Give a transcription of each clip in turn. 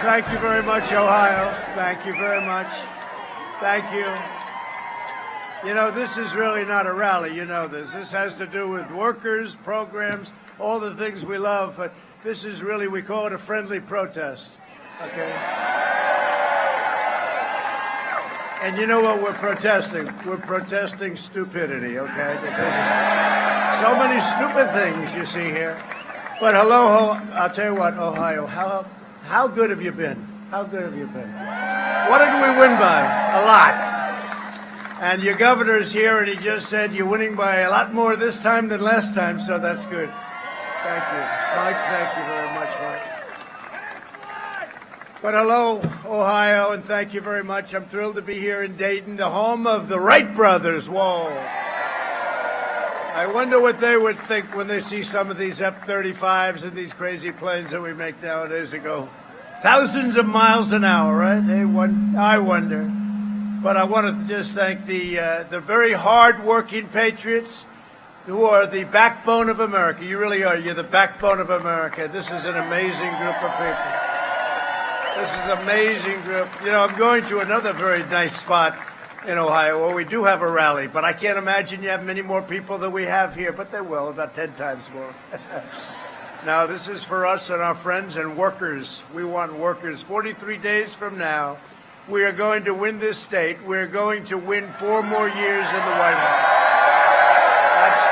Thank you very much, Ohio. Thank you very much. Thank you. You know, this is really not a rally. You know this. This has to do with workers, programs, all the things we love. But this is really, we call it a friendly protest. Okay? And you know what we're protesting? We're protesting stupidity, okay? Because so many stupid things you see here. But hello, I'll tell you what, Ohio, how good have you been? How good have you been? What did we win by? A lot. And your governor's here, and he just said you're winning by a lot more this time than last time, so that's good. Thank you. Mike, thank you very much, Mike. But hello, Ohio, and thank you very much. I'm thrilled to be here in Dayton, the home of the Wright brothers. Whoa. I wonder what they would think when they see some of these F-35s and these crazy planes that we make nowadays that go thousands of miles an hour, right? I wonder. But I want to just thank the very hard-working patriots who are the backbone of America. You really are. You're the backbone of America. This is an amazing group of people. This is an amazing group. You know, I'm going to another very nice spot in Ohio where we do have a rally, but I can't imagine you have many more people than we have here, but they will, about 10 times more. Now, this is for us and our friends and workers. We want workers. 43 days from now, we are going to win this state. We're going to win 4 more years in the White House. That's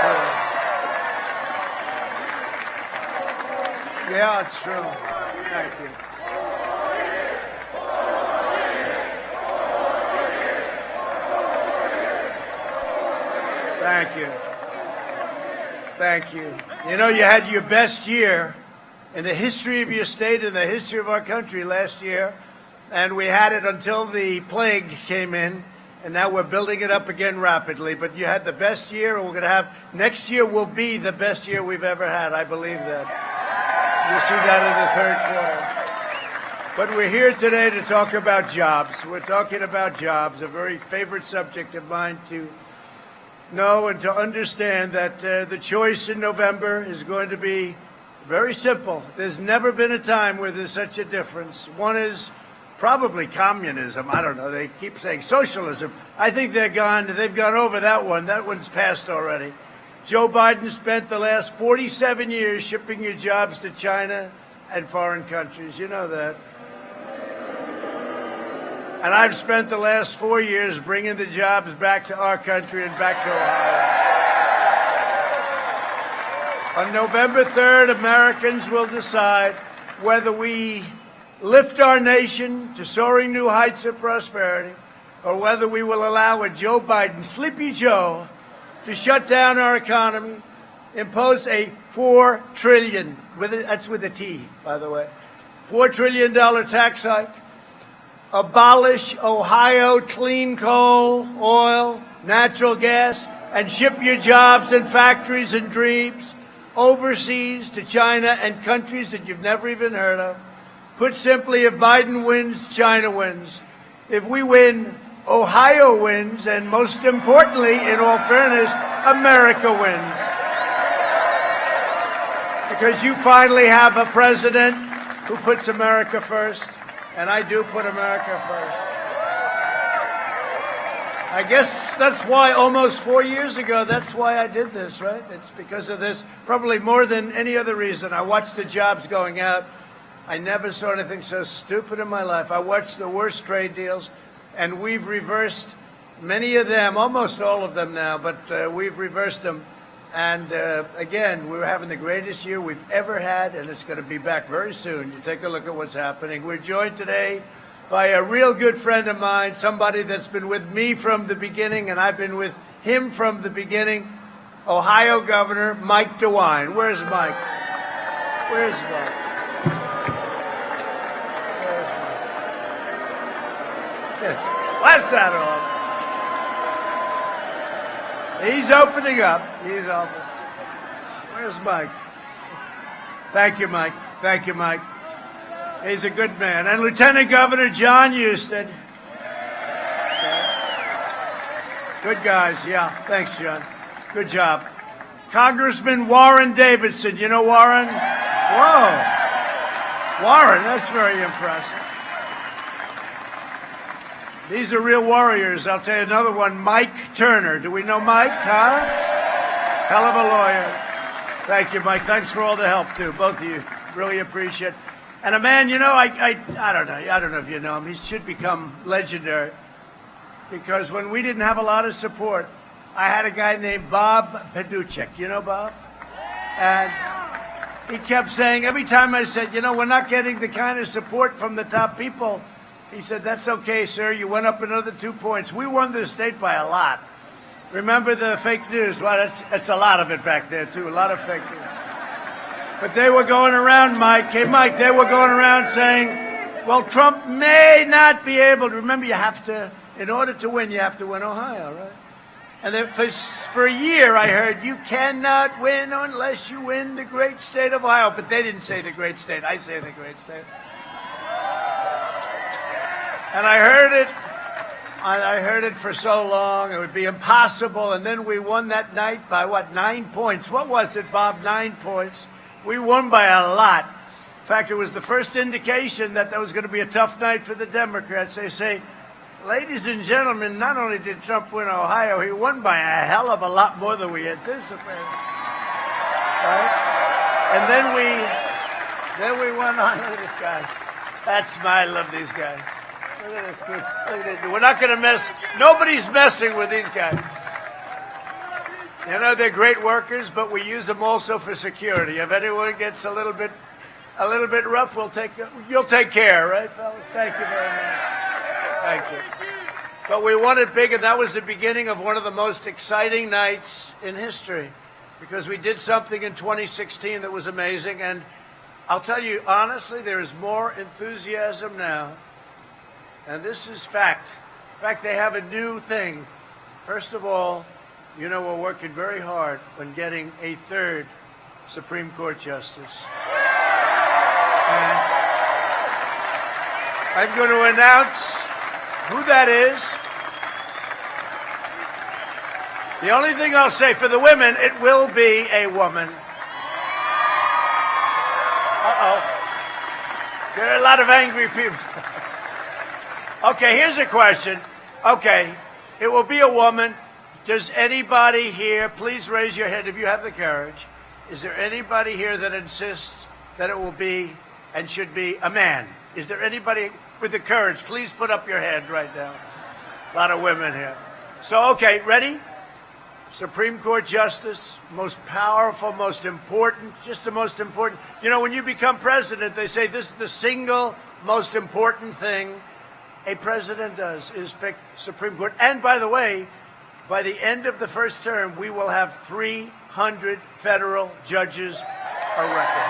true. Yeah, it's true. Thank you. Thank you. Thank you. You know, you had your best year in the history of your state and the history of our country last year, and we had it until the plague came in, and now we're building it up again rapidly. But you had the best year, and we're going to have next year will be the best year we've ever had. I believe that. You'll see that in the third quarter. But we're here today to talk about jobs. We're talking about jobs, a very favorite subject of mine to know and to understand that the choice in November is going to be very simple. There's never been a time where there's such a difference. One is probably communism. I don't know. They keep saying socialism. I think they've gone over that one. That one's passed already. Joe Biden spent the last 47 years shipping your jobs to China and foreign countries. You know that. And I've spent the last 4 years bringing the jobs back to our country and back to Ohio. On November 3rd, Americans will decide whether we lift our nation to soaring new heights of prosperity or whether we will allow a Joe Biden, Sleepy Joe, to shut down our economy, impose a $4 trillion, that's with a T, by the way, $4 trillion tax hike, abolish Ohio clean coal, oil, natural gas, and ship your jobs and factories and dreams overseas to China and countries that you've never even heard of. Put simply, if Biden wins, China wins. If we win, Ohio wins, and most importantly, in all fairness, America wins. Because you finally have a president who puts America first. And I do put America first. I guess that's why almost 4 years ago, that's why I did this, right? It's because of this, probably more than any other reason. I watched the jobs going out. I never saw anything so stupid in my life. I watched the worst trade deals, and we've reversed many of them, almost all of them now, but we've reversed them. And again, we're having the greatest year we've ever had, and it's going to be back very soon. You take a look at what's happening. We're joined today by a real good friend of mine, somebody that's been with me from the beginning, and I've been with him from the beginning, Ohio Governor Mike DeWine. Where's Mike? Where's Mike? What's that all? He's opening up. He's open. Where's Mike? Thank you, Mike. Thank you, Mike. He's a good man. And Lieutenant Governor John Huston. Good guys. Yeah. Thanks, John. Good job. Congressman Warren Davidson. You know Warren? Whoa. Warren, that's very impressive. These are real warriors. I'll tell you another one, Mike Turner. Do we know Mike, huh? Hell of a lawyer. Thank you, Mike. Thanks for all the help, too, both of you. Really appreciate it. And a man, you know, I don't know if you know him. He should become legendary. Because when we didn't have a lot of support, I had a guy named Bob Paduchek. You know Bob? And he kept saying, every time I said, you know, we're not getting the kind of support from the top people, he said, that's okay, sir. You went up another 2 points. We won this state by a lot. Remember the fake news? Well, that's a lot of it back there, too, a lot of fake news. But they were going around, Mike. Hey, Mike, they were going around saying, well, Trump may not be able to. Remember, you have to, in order to win, you have to win Ohio, right? And then for a year, I heard, you cannot win unless you win the great state of Ohio. But they didn't say the great state. I say the great state. And I heard it for so long, it would be impossible. And then we won that night by, 9 points. What was it, Bob? 9 points. We won by a lot. In fact, it was the first indication that was going to be a tough night for the Democrats. They say, ladies and gentlemen, not only did Trump win Ohio, he won by a hell of a lot more than we anticipated. Right? And then we went on. Look at this, guys. That smile of these guys. Look at this group. Look at it. We're not going to mess. Nobody's messing with these guys. You know, they're great workers, but we use them also for security. If anyone gets a little bit rough, you'll take care, right, fellas? Thank you very much. Thank you. But we won it big, and that was the beginning of one of the most exciting nights in history, because we did something in 2016 that was amazing. And I'll tell you, honestly, there is more enthusiasm now, and this is fact. In fact, they have a new thing. First of all, you know, we're working very hard on getting a third Supreme Court justice. And I'm going to announce who that is. The only thing I'll say for the women, it will be a woman. Uh-oh. There are a lot of angry people. Okay, here's a question. Okay, it will be a woman. Does anybody here, please raise your hand if you have the courage. Is there anybody here that insists that it will be and should be a man? Is there anybody with the courage? Please put up your hand right now. A lot of women here. So, okay, ready? Supreme Court Justice, most powerful, most important, just the most important. You know, when you become president, they say this is the single most important thing a president does is pick Supreme Court. And by the way, by the end of the first term, we will have 300 federal judges elected.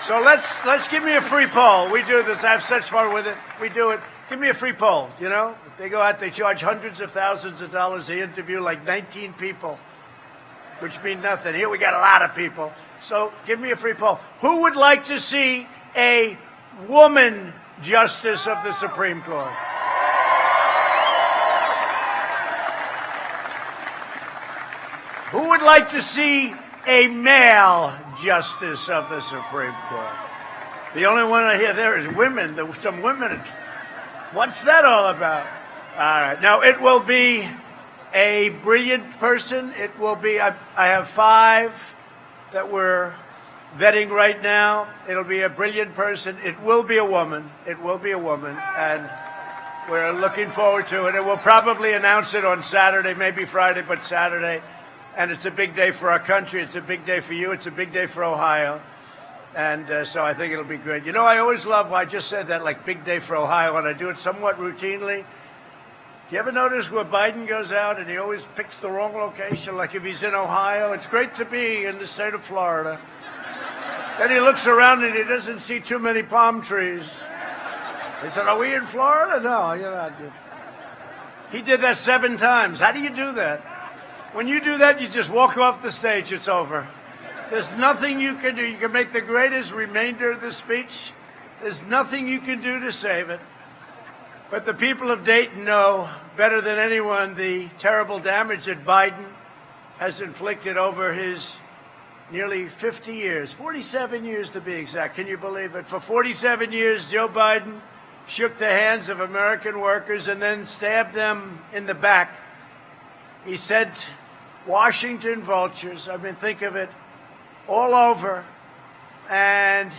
So let's give me a free poll. We do this. I have such fun with it. We do it. Give me a free poll, you know? If they go out, they charge hundreds of thousands of dollars. They interview like 19 people, which mean nothing. Here we got a lot of people. So give me a free poll. Who would like to see a woman justice of the Supreme Court? Who would like to see a male justice of the Supreme Court? The only one I hear there is women. Some women. What's that all about? All right. Now, it will be a brilliant person. It will be, I have 5 that we're vetting right now. It'll be a brilliant person. It will be a woman. It will be a woman. And we're looking forward to it. And we'll probably announce it on Saturday, maybe Friday, but Saturday. And it's a big day for our country. It's a big day for you. It's a big day for Ohio. And so I think it'll be great. You know, I always love, I just said that, like big day for Ohio, and I do it somewhat routinely. Do you ever notice where Biden goes out and he always picks the wrong location? Like if he's in Ohio, it's great to be in the state of Florida. Then he looks around and he doesn't see too many palm trees. He said, are we in Florida? No, you're not. He did that 7 times. How do you do that? When you do that, you just walk off the stage. It's over. There's nothing you can do. You can make the greatest remainder of the speech. There's nothing you can do to save it. But the people of Dayton know better than anyone the terrible damage that Biden has inflicted over his nearly 50 years, 47 years to be exact. Can you believe it? For 47 years, Joe Biden shook the hands of American workers and then stabbed them in the back. He sent Washington vultures, I mean, think of it, all over, and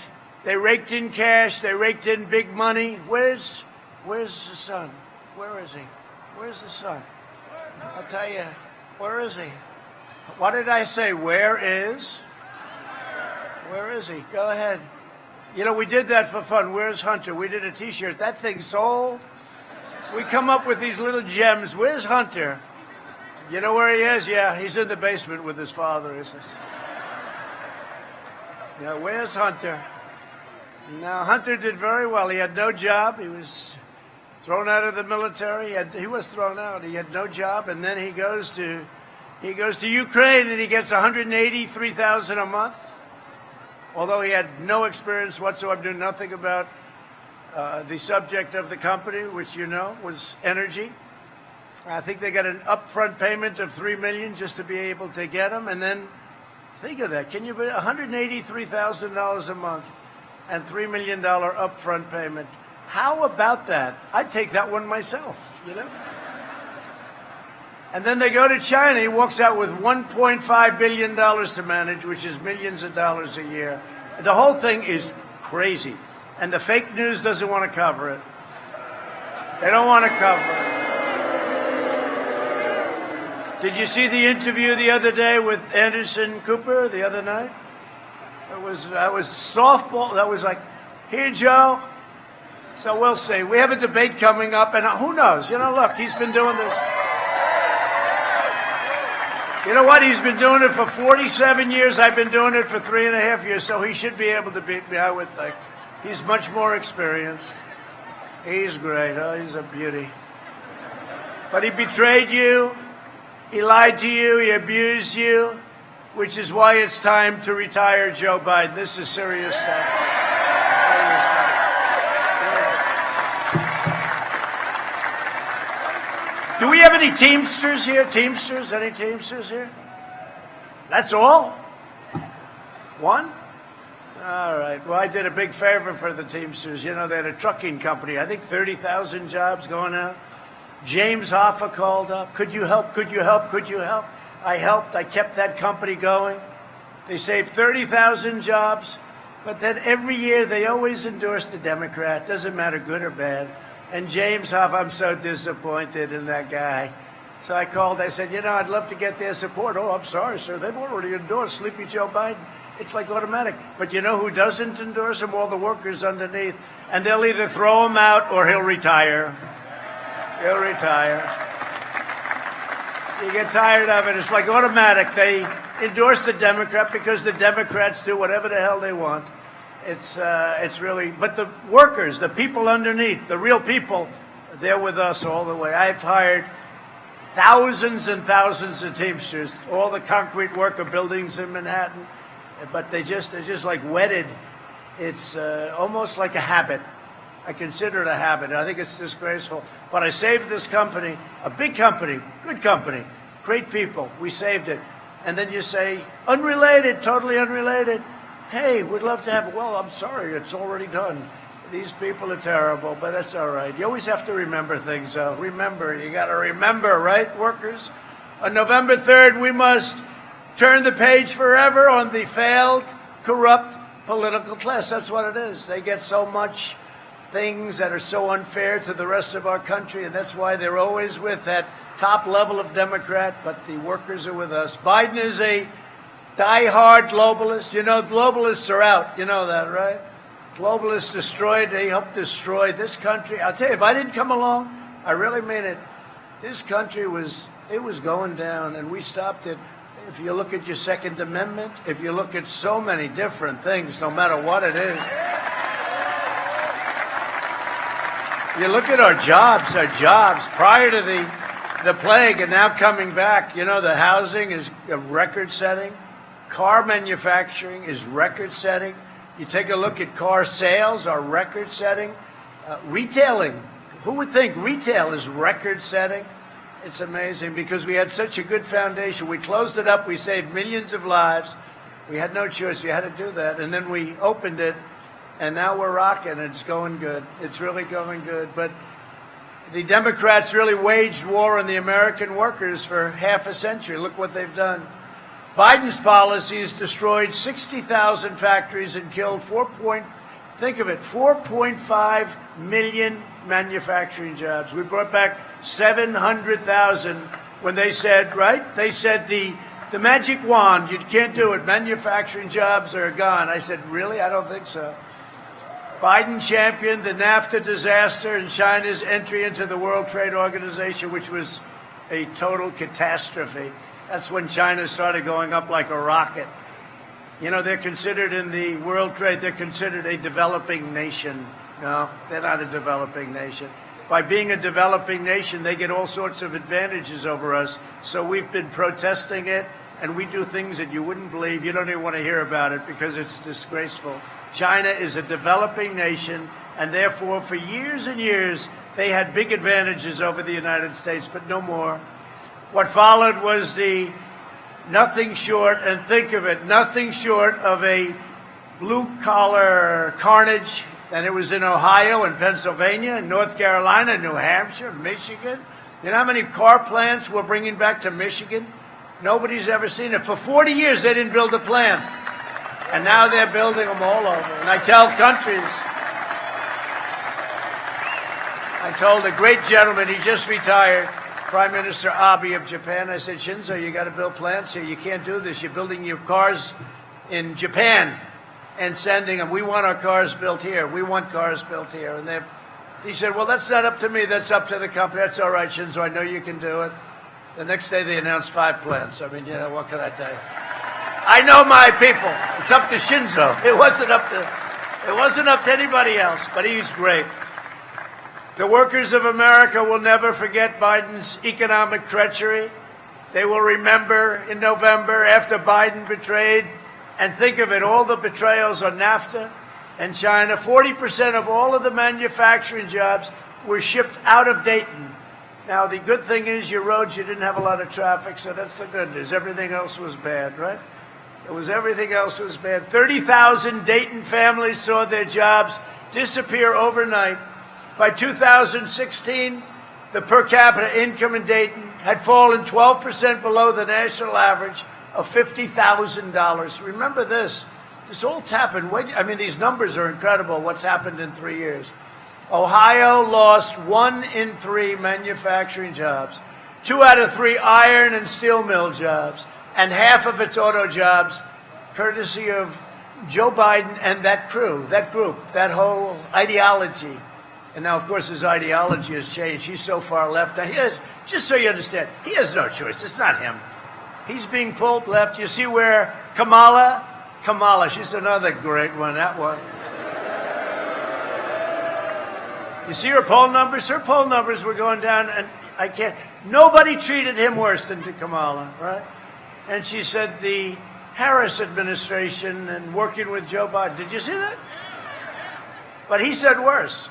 they raked in cash, they raked in big money. Where's the son? Where is he? Where's the son? I'll tell you, where is he? What did I say? Where is? Where is he? Go ahead. You know, we did that for fun. Where's Hunter? We did a T-shirt. That thing sold. We come up with these little gems. Where's Hunter? You know where he is? Yeah, he's in the basement with his father. Yeah, where's Hunter? Now, Hunter did very well. He had no job. He was thrown out of the military. He was thrown out. He had no job, and then he goes to Ukraine, and he gets $183,000 a month. Although he had no experience whatsoever, knew nothing about the subject of the company, which you know was energy. I think they got an upfront payment of $3 million just to be able to get him, and then think of that. Can you believe $183,000 a month and $3 million upfront payment? How about that? I'd take that one myself, you know. And then they go to China. He walks out with $1.5 billion to manage, which is millions of dollars a year. The whole thing is crazy. And the fake news doesn't want to cover it. They don't want to cover it. Did you see the interview the other day with Anderson Cooper the other night? That was softball. That was like, here, Joe. So we'll see. We have a debate coming up, and who knows? You know, look, he's been doing this. You know what? He's been doing it for 47 years. I've been doing it for 3.5 years, so he should be able to beat me, I would think. He's much more experienced. He's great. Oh, he's a beauty. But he betrayed you. He lied to you. He abused you, which is why it's time to retire Joe Biden. This is serious stuff. Serious stuff. Do we have any Teamsters here? Teamsters? Any Teamsters here? That's all? One? All right. Well, I did a big favor for the Teamsters. You know, they had a trucking company. I think 30,000 jobs going out. James Hoffa called up. Could you help? Could you help? Could you help? I helped. I kept that company going. They saved 30,000 jobs. But then every year they always endorse the Democrat. Doesn't matter good or bad. And James Hoffa, I'm so disappointed in that guy. So I called. I said, you know, I'd love to get their support. Oh, I'm sorry, sir. They've already endorsed Sleepy Joe Biden. It's like automatic. But you know who doesn't endorse him? All the workers underneath. And they'll either throw him out or he'll retire. He'll retire. You get tired of it. It's like automatic. They endorse the Democrat because the Democrats do whatever the hell they want. It's really, but the workers, the people underneath, the real people, they're with us all the way. I've hired thousands and thousands of Teamsters, all the concrete worker buildings in Manhattan, but they're just like wedded. It's almost like a habit. I consider it a habit. I think it's disgraceful. But I saved this company, a big company, good company, great people. We saved it. And then you say, unrelated, totally unrelated. Hey, we'd love to have, well, I'm sorry, it's already done. These people are terrible, but that's all right. You always have to remember things, though. Remember, you got to remember, right, workers? On November 3rd, we must turn the page forever on the failed, corrupt political class. That's what it is. They get so much things that are so unfair to the rest of our country, and that's why they're always with that top level of Democrat, but the workers are with us. Biden is a die-hard globalist. You know, globalists are out. You know that, right? Globalists destroyed, they helped destroy this country. I'll tell you, if I didn't come along, I really mean it, this country was going down, and we stopped it. If you look at your Second Amendment, if you look at so many different things, no matter what it is, you look at our jobs prior to the plague and now coming back. You know, the housing is record-setting. Car manufacturing is record-setting. You take a look at car sales are record-setting. Retailing, who would think retail is record-setting? It's amazing because we had such a good foundation. We closed it up. We saved millions of lives. We had no choice. We had to do that. And then we opened it, and now we're rocking. It's going good. It's really going good. But the Democrats really waged war on the American workers for half a century. Look what they've done. Biden's policies destroyed 60,000 factories and killed 4.5 million manufacturing jobs. We brought back 700,000 when they said, right? They said the magic wand, you can't do it. Manufacturing jobs are gone. I said, really? I don't think so. Biden championed the NAFTA disaster and China's entry into the World Trade Organization, which was a total catastrophe. That's when China started going up like a rocket. You know, they're considered in the World Trade, they're considered a developing nation. No, they're not a developing nation. By being a developing nation, they get all sorts of advantages over us. So we've been protesting it, and we do things that you wouldn't believe. You don't even want to hear about it because it's disgraceful. China is a developing nation, and therefore, for years and years, they had big advantages over the United States, but no more. What followed was the nothing short, and think of it, nothing short of a blue-collar carnage. And it was in Ohio and Pennsylvania and North Carolina, New Hampshire, Michigan. You know how many car plants we're bringing back to Michigan? Nobody's ever seen it. For 40 years, they didn't build a plant. And now they're building them all over. And I tell countries, I told a great gentleman, he just retired, Prime Minister Abe of Japan, I said, Shinzo, you got to build plants here. You can't do this. You're building your cars in Japan and sending them. We want our cars built here. We want cars built here. And he said, well, that's not up to me. That's up to the company. That's all right, Shinzo. I know you can do it. The next day, they announced 5 plants. I mean, you know, what can I tell you? I know my people. It's up to Shinzo. It wasn't up to anybody else, but he's great. The workers of America will never forget Biden's economic treachery. They will remember in November after Biden betrayed, and think of it, all the betrayals on NAFTA and China. 40% of all of the manufacturing jobs were shipped out of Dayton. Now, the good thing is your roads, you didn't have a lot of traffic, so that's the good news. Everything else was bad, right? Everything else was bad. 30,000 Dayton families saw their jobs disappear overnight. By 2016, the per capita income in Dayton had fallen 12% below the national average of $50,000. Remember this. This all happened. I mean, these numbers are incredible, what's happened in 3 years. Ohio lost 1 in 3 manufacturing jobs, 2 out of 3 iron and steel mill jobs, and half of its auto jobs, courtesy of Joe Biden and that crew, that group, that whole ideology. And now, of course, his ideology has changed. He's so far left. Now, just so you understand, he has no choice. It's not him. He's being pulled left. You see where Kamala, she's another great one, that one. You see her poll numbers? Her poll numbers were going down, and nobody treated him worse than Kamala, right? And she said the Harris administration and working with Joe Biden. Did you see that? But he said worse.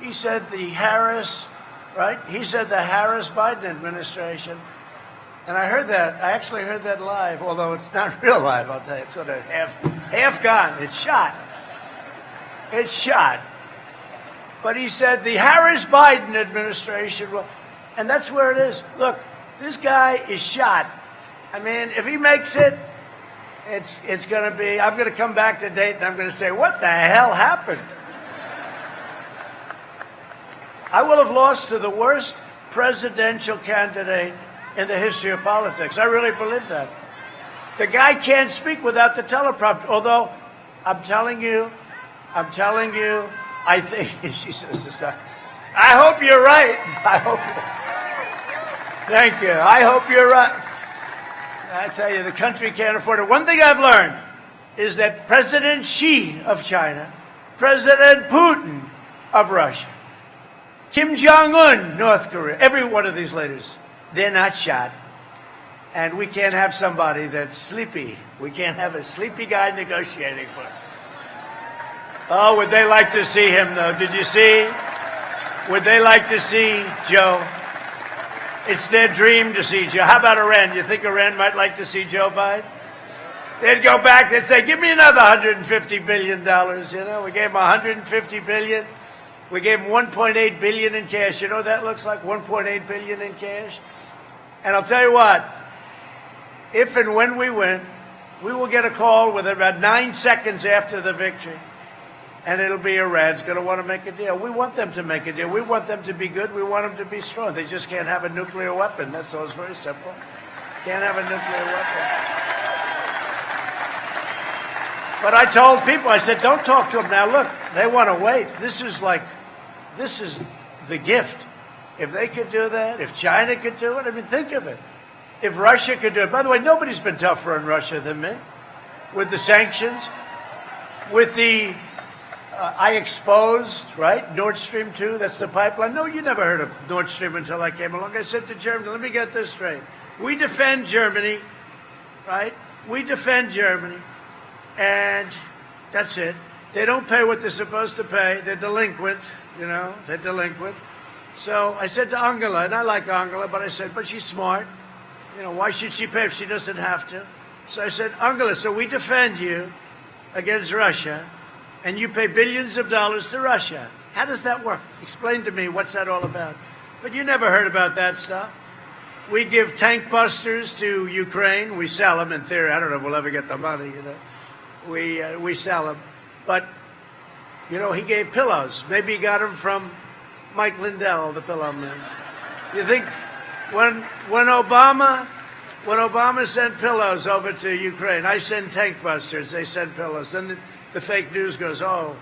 He said the Harris, right? He said the Harris-Biden administration. And I heard that. I actually heard that live, although it's not real live, I'll tell you. It's sort of half gone. It's shot. It's shot. But he said the Harris-Biden administration will, and that's where it is. Look, this guy is shot. I mean, if he makes it, it's going to be, I'm going to come back to Dayton, I'm going to say, what the hell happened? I will have lost to the worst presidential candidate in the history of politics. I really believe that. The guy can't speak without the teleprompter, although I'm telling you, I think, she says this, I hope you're right. Thank you. I hope you're right. I tell you, the country can't afford it. One thing I've learned is that President Xi of China, President Putin of Russia, Kim Jong-un, North Korea, every one of these leaders, they're not shot. And we can't have somebody that's sleepy. We can't have a sleepy guy negotiating for us. Oh, would they like to see him, though? Did you see? Would they like to see Joe? It's their dream to see Joe. How about Iran? You think Iran might like to see Joe Biden? They'd go back, they'd say, give me another $150 billion, you know. We gave them $150 billion. We gave them $1.8 billion in cash. You know what that looks like, $1.8 billion in cash? And I'll tell you what, if and when we win, we will get a call with about 9 seconds after the victory. And it'll be Iran's going to want to make a deal. We want them to make a deal. We want them to be good. We want them to be strong. They just can't have a nuclear weapon. That's all. It's very simple. Can't have a nuclear weapon. But I told people, I said, don't talk to them now. Look, they want to wait. This is the gift. If they could do that, if China could do it, I mean, think of it. If Russia could do it. By the way, nobody's been tougher on Russia than me. With the sanctions, with the... I exposed, right, Nord Stream 2, that's the pipeline. No, you never heard of Nord Stream until I came along. I said to Germany, let me get this straight. We defend Germany, right? We defend Germany, and that's it. They don't pay what they're supposed to pay. They're delinquent, you know, they're delinquent. So I said to Angela, and I like Angela, but I said, but she's smart. You know, why should she pay if she doesn't have to? So I said, Angela, so we defend you against Russia, and you pay billions of dollars to Russia. How does that work? Explain to me, what's that all about? But you never heard about that stuff. We give tank busters to Ukraine. We sell them in theory. I don't know if we'll ever get the money, you know. We sell them. But, you know, he gave pillows. Maybe he got them from Mike Lindell, the pillow man. You think when Obama sent pillows over to Ukraine, I send tank busters, they send pillows. Then the fake news goes, oh,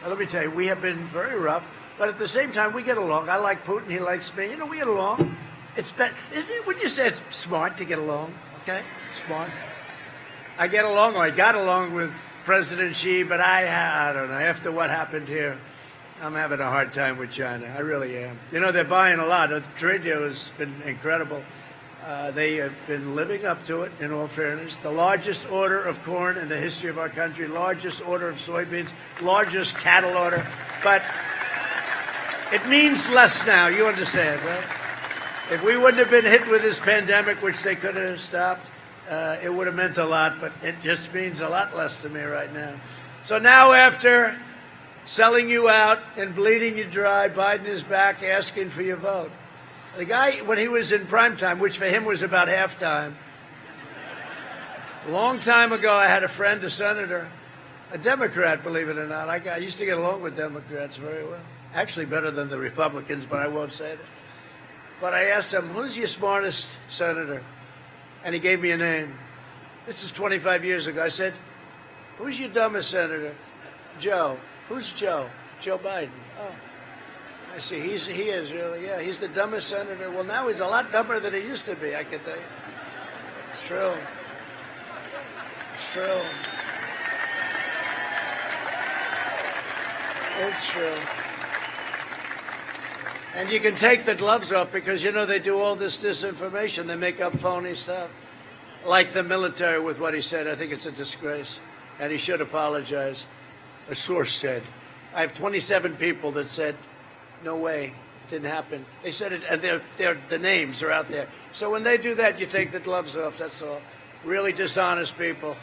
well, let me tell you, we have been very rough, but at the same time, we get along. I like Putin, he likes me. You know, we get along. It's better, isn't it? Wouldn't you say it's smart to get along? Okay, smart. I get along, or I got along with President Xi, but I don't know. After what happened here, I'm having a hard time with China. I really am. You know, they're buying a lot. The trade deal has been incredible. They have been living up to it, in all fairness. The largest order of corn in the history of our country, largest order of soybeans, largest cattle order. But it means less now, you understand, right? If we wouldn't have been hit with this pandemic, which they could have stopped, it would have meant a lot, but it just means a lot less to me right now. So now, after selling you out and bleeding you dry, Biden is back asking for your vote. The guy, when he was in prime time, which for him was about halftime, a long time ago, I had a friend, a senator, a Democrat, believe it or not. I used to get along with Democrats very well. Actually, better than the Republicans, but I won't say that. But I asked him, who's your smartest senator? And he gave me a name. This is 25 years ago. I said, who's your dumbest senator? Joe. Who's Joe? Joe Biden. Oh. I see. He is really, yeah. He's the dumbest senator. Well, now he's a lot dumber than he used to be, I can tell you. It's true. It's true. It's true. And you can take the gloves off because, you know, they do all this disinformation. They make up phony stuff. Like the military with what he said. I think it's a disgrace. And he should apologize. A source said. I have 27 people that said, no way, it didn't happen. They said it, and the names are out there. So when they do that, you take the gloves off, that's all. Really dishonest people.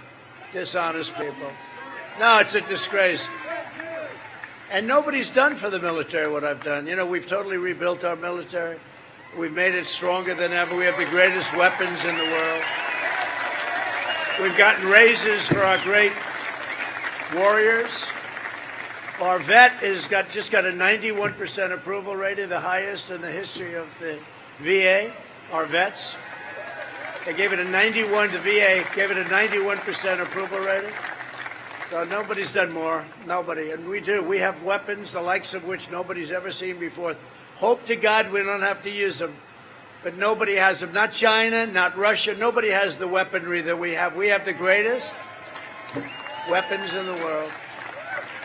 Dishonest people. No, it's a disgrace. And nobody's done for the military what I've done. You know, we've totally rebuilt our military. We've made it stronger than ever. We have the greatest weapons in the world. We've gotten raises for our great warriors. Our vet just got a 91% approval rating, the highest in the history of the VA. Our vets, they gave it a 91. The VA gave it a 91% approval rating. So nobody's done more. Nobody, and we do. We have weapons, the likes of which nobody's ever seen before. Hope to God we don't have to use them, but nobody has them. Not China, not Russia. Nobody has the weaponry that we have. We have the greatest weapons in the world.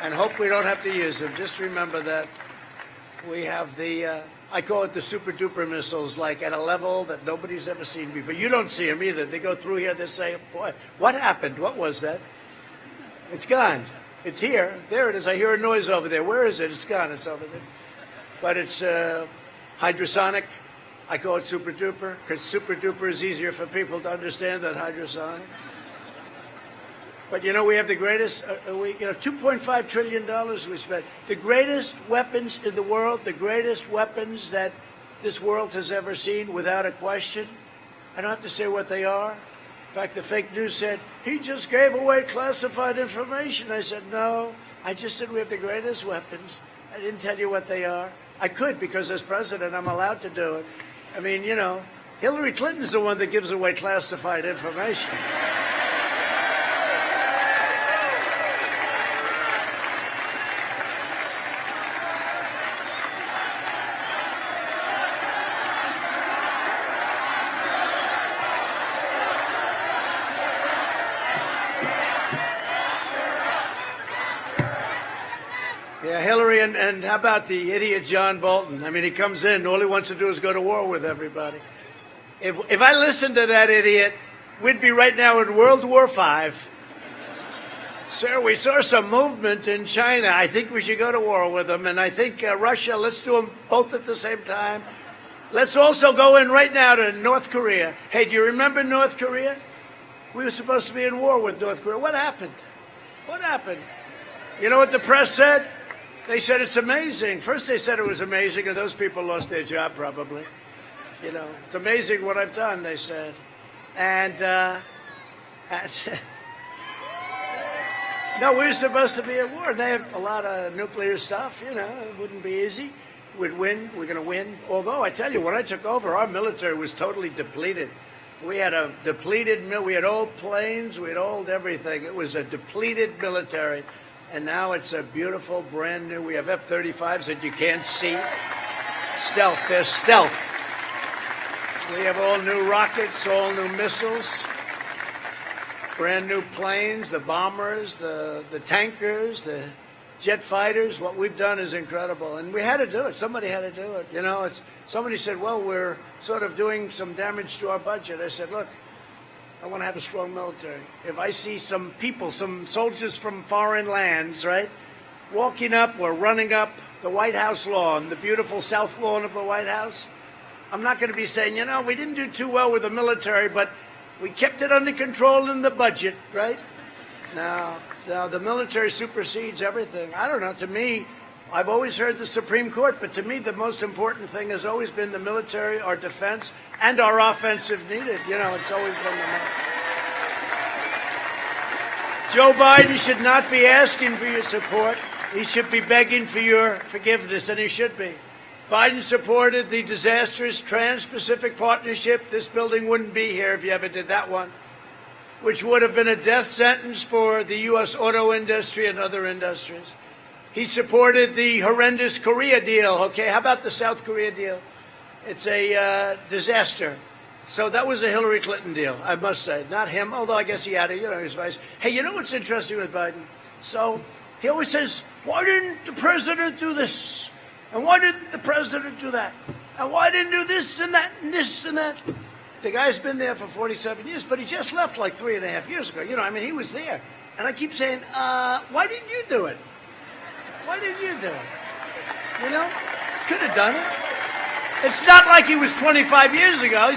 And hope we don't have to use them. Just remember that we have the, I call it the super-duper missiles, like at a level that nobody's ever seen before. You don't see them either. They go through here, they say, boy, what happened? What was that? It's gone. It's here. There it is. I hear a noise over there. Where is it? It's gone. It's over there. But it's hydrosonic. I call it super-duper because super-duper is easier for people to understand than hydrosonic. But you know, we have the greatest, $2.5 trillion we spent. The greatest weapons in the world, the greatest weapons that this world has ever seen, without a question. I don't have to say what they are. In fact, the fake news said, he just gave away classified information. I said, no, I just said we have the greatest weapons. I didn't tell you what they are. I could, because as president, I'm allowed to do it. I mean, you know, Hillary Clinton's the one that gives away classified information. Yeah, Hillary, and how about the idiot John Bolton? I mean, he comes in, all he wants to do is go to war with everybody. If I listened to that idiot, we'd be right now in World War V. Sir, we saw some movement in China. I think we should go to war with them. And I think Russia, let's do them both at the same time. Let's also go in right now to North Korea. Hey, do you remember North Korea? We were supposed to be in war with North Korea. What happened? What happened? You know what the press said? They said it's amazing. First they said it was amazing, and those people lost their job probably. You know, it's amazing what I've done, they said. And no, we were supposed to be at war. They have a lot of nuclear stuff, you know. It wouldn't be easy. We'd win. We're going to win. Although, I tell you, when I took over, our military was totally depleted. We had a depleted, we had old planes, we had old everything. It was a depleted military. And now it's a beautiful, brand new, we have F-35s that you can't see. Stealth, they're stealth. We have all new rockets, all new missiles, brand new planes, the bombers, the tankers, the jet fighters. What we've done is incredible. And we had to do it. Somebody had to do it. You know, somebody said, well, we're sort of doing some damage to our budget. I said, look, I want to have a strong military. If I see some people, some soldiers from foreign lands, right, walking up or running up the White House lawn, the beautiful south lawn of the White House, I'm not going to be saying, you know, we didn't do too well with the military, but we kept it under control in the budget, right? Now the military supersedes everything. I don't know. To me, I've always heard the Supreme Court, but to me, the most important thing has always been the military, our defense, and our offense if needed. You know, it's always been the most. Joe Biden should not be asking for your support. He should be begging for your forgiveness, and he should be. Biden supported the disastrous Trans-Pacific Partnership. This building wouldn't be here if you ever did that one, which would have been a death sentence for the U.S. auto industry and other industries. He supported the horrendous Korea deal. Okay, how about the South Korea deal? It's a disaster. So that was a Hillary Clinton deal, I must say. Not him, although I guess he had it, you know, his vice. Hey, you know what's interesting with Biden? So he always says, why didn't the president do this? And why didn't the president do that? And why didn't do this and that and this and that? The guy's been there for 47 years, but he just left like 3.5 years ago. You know, I mean, he was there. And I keep saying, why didn't you do it? Why didn't you do it? You know, could have done it. It's not like he was 25 years ago.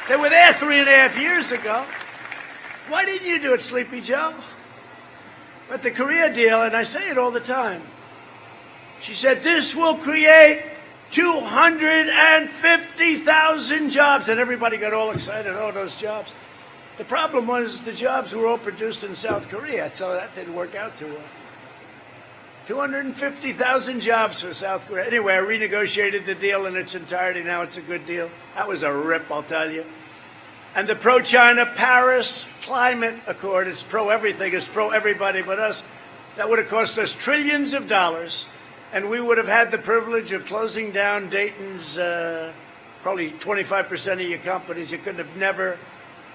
They were there 3.5 years ago. Why didn't you do it, Sleepy Joe? But the Korea deal, and I say it all the time, she said, this will create 250,000 jobs. And everybody got all excited, oh, those jobs. The problem was the jobs were all produced in South Korea, so that didn't work out too well. 250,000 jobs for South Korea. Anyway, I renegotiated the deal in its entirety. Now it's a good deal. That was a rip, I'll tell you. And the pro-China Paris Climate Accord, it's pro-everything, it's pro-everybody but us. That would have cost us trillions of dollars, and we would have had the privilege of closing down Dayton's probably 25% of your companies. You could have never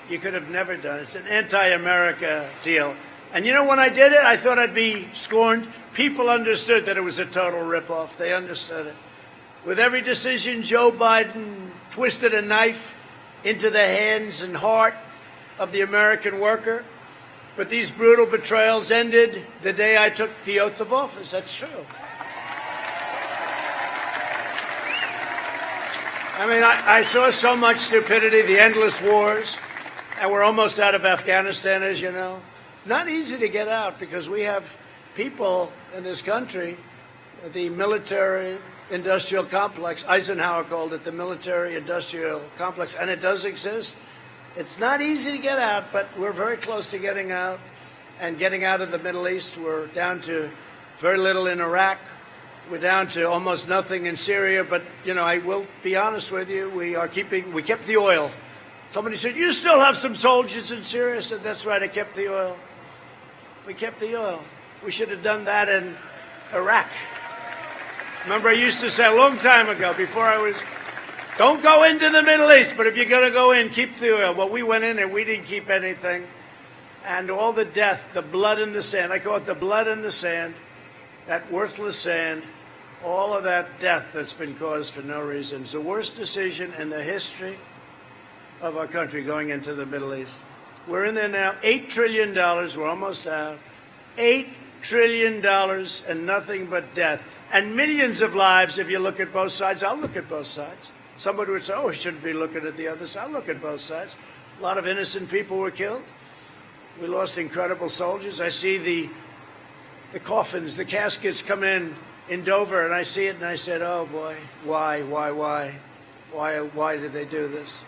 done it. It's an anti-America deal. And you know, when I did it, I thought I'd be scorned. People understood that it was a total ripoff. They understood it. With every decision, Joe Biden twisted a knife into the hands and heart of the American worker. But these brutal betrayals ended the day I took the oath of office. That's true. I mean, I saw so much stupidity, the endless wars, and we're almost out of Afghanistan, as you know. not easy to get out because we have people in this country, the military-industrial complex, Eisenhower called it the military-industrial complex, and it does exist. It's not easy to get out, but we're very close to getting out, and getting out of the Middle East. We're down to very little in Iraq. We're down to almost nothing in Syria, but, you know, I will be honest with you, we kept the oil. Somebody said, you still have some soldiers in Syria? I said, that's right, I kept the oil. We kept the oil. We should have done that in Iraq. Remember, I used to say a long time ago, before I was, don't go into the Middle East, but if you're going to go in, keep the oil. Well, we went in and we didn't keep anything. And all the death, the blood in the sand, I call it the blood in the sand, that worthless sand, all of that death that's been caused for no reason. It's the worst decision in the history of our country going into the Middle East. We're in there now, $8 trillion, we're almost out. $8 trillion and nothing but death. And millions of lives, if you look at both sides. I'll look at both sides. Somebody would say, oh, we shouldn't be looking at the other side. I'll look at both sides. A lot of innocent people were killed. We lost incredible soldiers. I see the coffins, the caskets come in Dover, and I see it, and I said, oh, boy, why did they do this?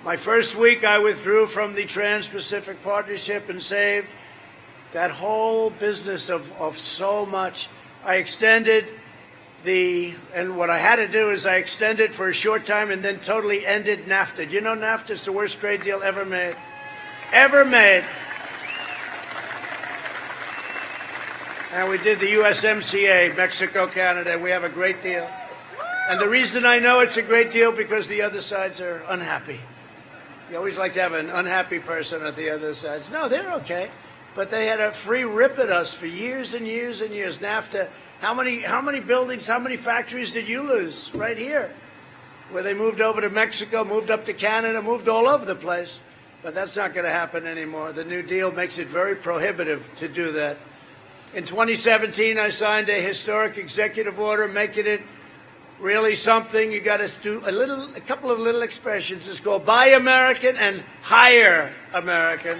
My first week, I withdrew from the Trans-Pacific Partnership and saved that whole business of so much. I extended and what I had to do is I extended for a short time and then totally ended NAFTA. Do you know NAFTA is the worst trade deal ever made? Ever made. And we did the USMCA, Mexico, Canada. We have a great deal. And the reason I know it's a great deal because the other sides are unhappy. You always like to have an unhappy person at the other sides. No, they're okay. But they had a free rip at us for years and years and years. NAFTA, how many buildings, how many factories did you lose right here? Where they moved over to Mexico, moved up to Canada, moved all over the place. But that's not going to happen anymore. The New Deal makes it very prohibitive to do that. In 2017, I signed a historic executive order making it really something. You got to do a couple of little expressions. It's called Buy American and Hire American.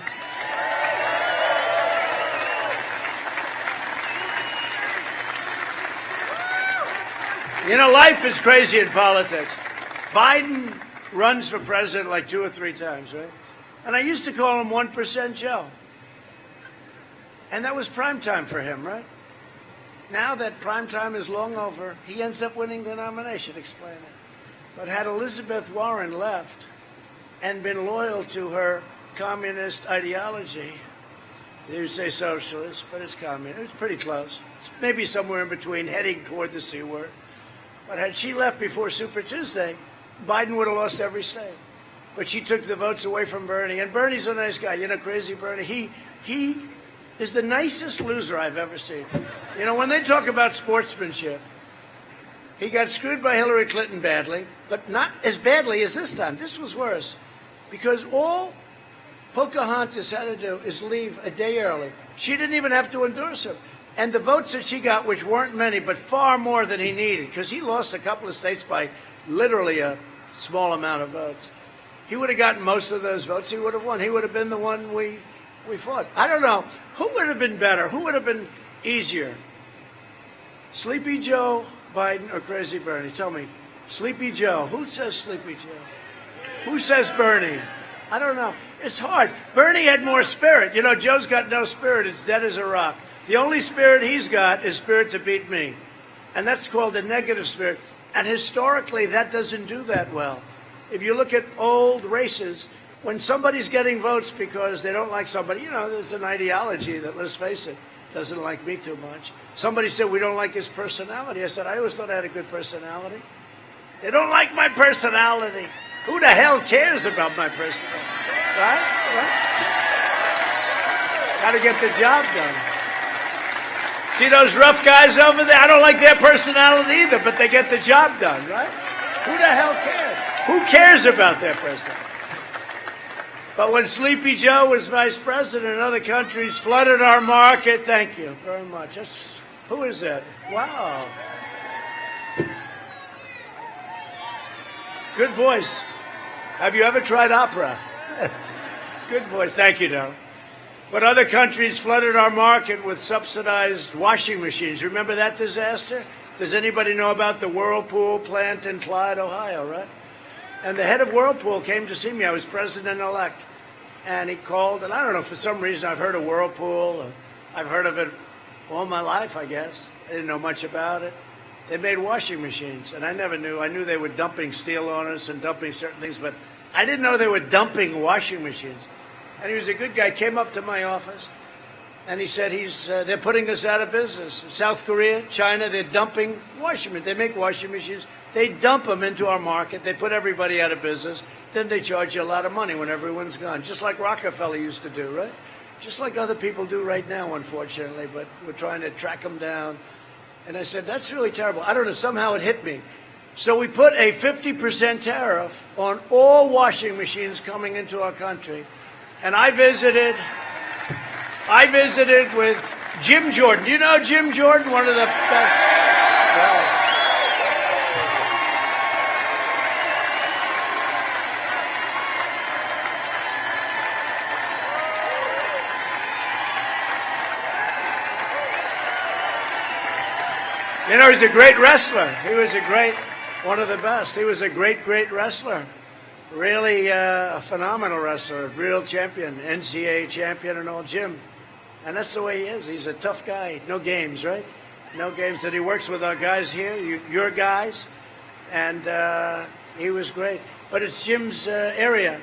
You know, life is crazy in politics. Biden runs for president like 2 or 3 times, right? And I used to call him 1% Joe. And that was prime time for him, right? Now that prime time is long over, he ends up winning the nomination. Explain it. But had Elizabeth Warren left and been loyal to her communist ideology, you would say socialist, but it's communist. It's pretty close. It's maybe somewhere in between, heading toward the C word. But had she left before Super Tuesday, Biden would have lost every state. But she took the votes away from Bernie. And Bernie's a nice guy. You know, crazy Bernie. He is the nicest loser I've ever seen. You know, when they talk about sportsmanship, he got screwed by Hillary Clinton badly, but not as badly as this time. This was worse. Because all Pocahontas had to do is leave a day early. She didn't even have to endorse him. And the votes that she got, which weren't many, but far more than he needed, because he lost a couple of states by literally a small amount of votes. He would have gotten most of those votes. He would have won. He would have been the one we fought. I don't know. Who would have been better? Who would have been easier? Sleepy Joe Biden or Crazy Bernie? Tell me. Sleepy Joe. Who says Sleepy Joe? Who says Bernie? I don't know. It's hard. Bernie had more spirit. You know, Joe's got no spirit. It's dead as a rock. The only spirit he's got is spirit to beat me. And that's called a negative spirit. And historically, that doesn't do that well. If you look at old races, when somebody's getting votes because they don't like somebody, you know, there's an ideology that, let's face it, doesn't like me too much. Somebody said, we don't like his personality. I said, I always thought I had a good personality. They don't like my personality. Who the hell cares about my personality? Right? Got to get the job done. See those rough guys over there? I don't like their personality either, but they get the job done, right? Who the hell cares? Who cares about their personality? But when Sleepy Joe was vice president, other countries flooded our market. Thank you very much. Who is that? Wow. Good voice. Have you ever tried opera? Good voice. Thank you, Don. But other countries flooded our market with subsidized washing machines. Remember that disaster? Does anybody know about the Whirlpool plant in Clyde, Ohio, right? And the head of Whirlpool came to see me. I was president-elect. And he called, and I don't know, for some reason I've heard of Whirlpool. I've heard of it all my life, I guess. I didn't know much about it. They made washing machines, and I never knew. I knew they were dumping steel on us and dumping certain things, but I didn't know they were dumping washing machines. And he was a good guy, came up to my office, and he said they're putting us out of business. South Korea, China, they're dumping washing machines. They make washing machines. They dump them into our market. They put everybody out of business. Then they charge you a lot of money when everyone's gone, just like Rockefeller used to do, right? Just like other people do right now, unfortunately, but we're trying to track them down. And I said, that's really terrible. I don't know, somehow it hit me. So we put a 50% tariff on all washing machines coming into our country. And I visited with Jim Jordan. Do you know Jim Jordan? One of the best. Well, you know, he's a great wrestler. He was one of the best. He was a great wrestler. Really a phenomenal wrestler, real champion, NCAA champion and all, Jim. And that's the way he is. He's a tough guy. No games, right? No games. And he works with our guys here, your guys. And he was great. But it's Jim's area.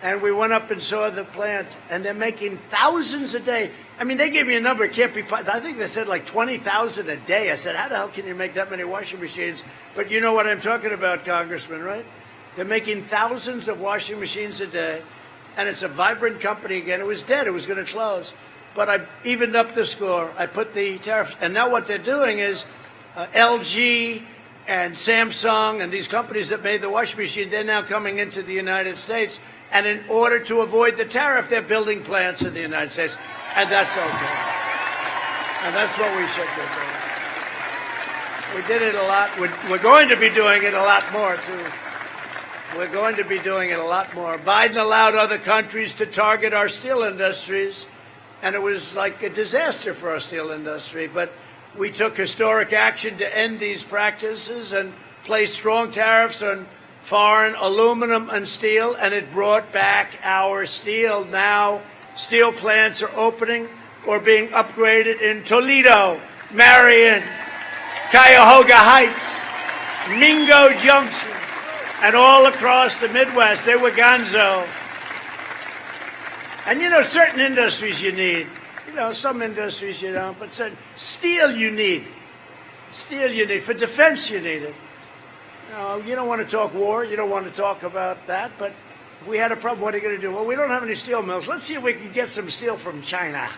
And we went up and saw the plant, and they're making thousands a day. I mean, they gave me a number. It can't be. I think they said like 20,000 a day. I said, how the hell can you make that many washing machines? But you know what I'm talking about, Congressman, right? They're making thousands of washing machines a day, and it's a vibrant company again. It was dead. It was going to close. But I evened up the score. I put the tariffs. And now what they're doing is LG and Samsung and these companies that made the washing machine, they're now coming into the United States. And in order to avoid the tariff, they're building plants in the United States. And that's okay. And that's what we should be doing. We did it a lot. We're going to be doing it a lot more, too. We're going to be doing it a lot more. Biden allowed other countries to target our steel industries, and it was like a disaster for our steel industry. But we took historic action to end these practices and place strong tariffs on foreign aluminum and steel, and it brought back our steel. Now, steel plants are opening or being upgraded in Toledo, Marion, Cuyahoga Heights, Mingo Junction, and all across the Midwest. They were gonzo. And you know, certain industries you need. You know, some industries you don't, but steel you need. Steel you need. For defense you need it. You don't want to talk war. You don't want to talk about that. But if we had a problem, what are you going to do? Well, we don't have any steel mills. Let's see if we can get some steel from China.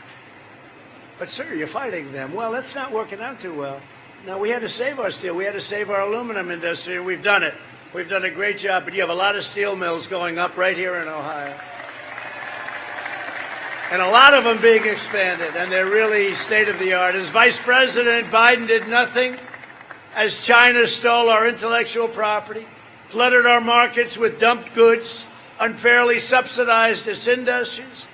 But, sir, you're fighting them. Well, that's not working out too well. No, we had to save our steel. We had to save our aluminum industry, and we've done it. We've done a great job. But you have a lot of steel mills going up right here in Ohio. And a lot of them being expanded, and they're really state-of-the-art. As Vice President, Biden did nothing as China stole our intellectual property, flooded our markets with dumped goods, unfairly subsidized its industries,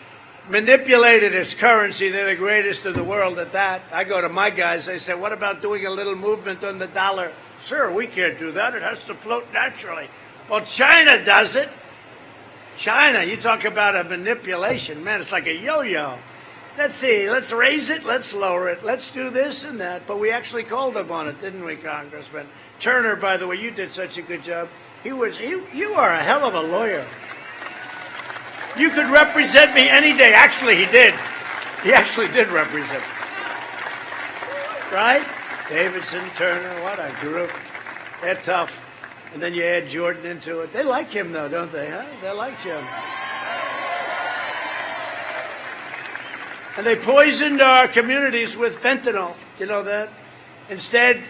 manipulated its currency. They're the greatest in the world at that. I go to my guys, they say, what about doing a little movement on the dollar? Sir, we can't do that. It has to float naturally. Well, China does it. China, you talk about a manipulation. Man, it's like a yo-yo. Let's see, let's raise it, let's lower it, let's do this and that. But we actually called them on it, didn't we, Congressman? Turner, by the way, you did such a good job. You are a hell of a lawyer. You could represent me any day. Actually, he did. He actually did represent me. Right? Davidson, Turner, what a group. They're tough. And then you add Jordan into it. They like him, though, don't they? Huh? They like Jim. And they poisoned our communities with fentanyl. You know that? Instead,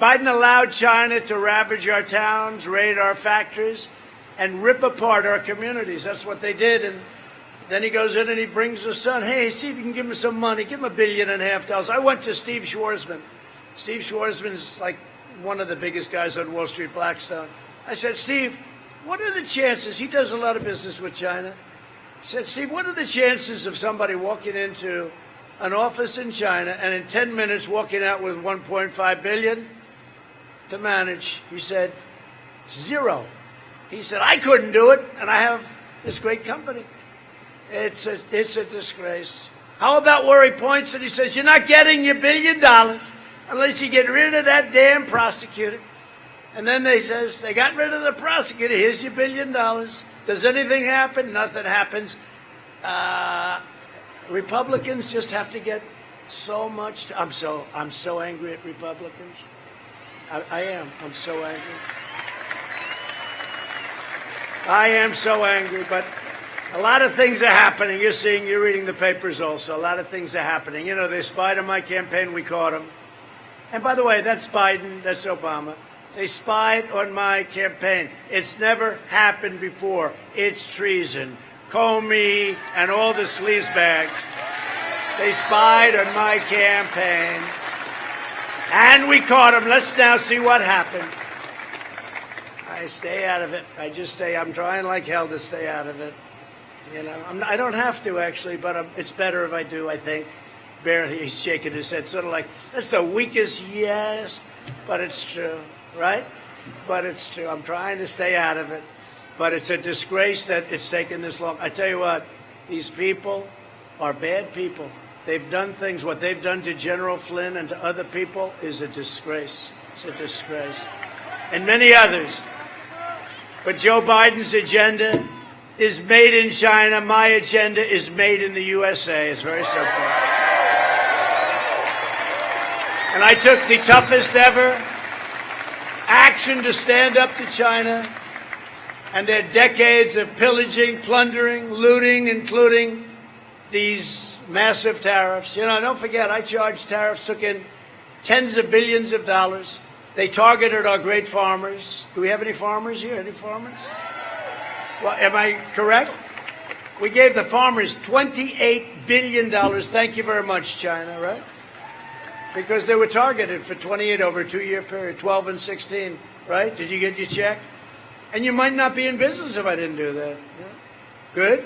Biden allowed China to ravage our towns, raid our factories, and rip apart our communities. That's what they did. And then he goes in and he brings his son. Hey, see if you can give him some money. Give him $1.5 billion. I went to Steve Schwarzman. Steve Schwarzman's like one of the biggest guys on Wall Street, Blackstone. I said, Steve, what are the chances? He does a lot of business with China. said, Steve, what are the chances of somebody walking into an office in China and in 10 minutes walking out with $1.5 billion to manage? He said, 0. He said, I couldn't do it, and I have this great company. It's a disgrace. How about where he points and he says, you're not getting your $1 billion unless you get rid of that damn prosecutor. And then they says, they got rid of the prosecutor. Here's your $1 billion. Does anything happen? Nothing happens. Republicans just have to get so much. I'm so angry at Republicans. I am. I'm so angry. I am so angry, but a lot of things are happening. You're reading the papers also. A lot of things are happening. You know, they spied on my campaign. We caught them. And by the way, that's Biden. That's Obama. They spied on my campaign. It's never happened before. It's treason. Comey and all the sleazebags. They spied on my campaign. And we caught them. Let's now see what happened. I stay out of it. I just stay. I'm trying like hell to stay out of it. You know, I don't have to, actually, but it's better if I do, I think. Barely, he's shaking his head, sort of like, that's the weakest yes, but it's true, right? But it's true. I'm trying to stay out of it. But it's a disgrace that it's taken this long. I tell you what, these people are bad people. They've done things. What they've done to General Flynn and to other people is a disgrace. It's a disgrace. And many others. But Joe Biden's agenda is made in China. My agenda is made in the USA. It's very simple. And I took the toughest ever action to stand up to China and their decades of pillaging, plundering, looting, including these massive tariffs. You know, don't forget, I charged tariffs, took in tens of billions of dollars. They targeted our great farmers. Do we have any farmers here? Any farmers? Well, am I correct? We gave the farmers $28 billion. Thank you very much, China, right? Because they were targeted for 28 over a 2-year period, 12 and 16, right? Did you get your check? And you might not be in business if I didn't do that. Yeah. Good?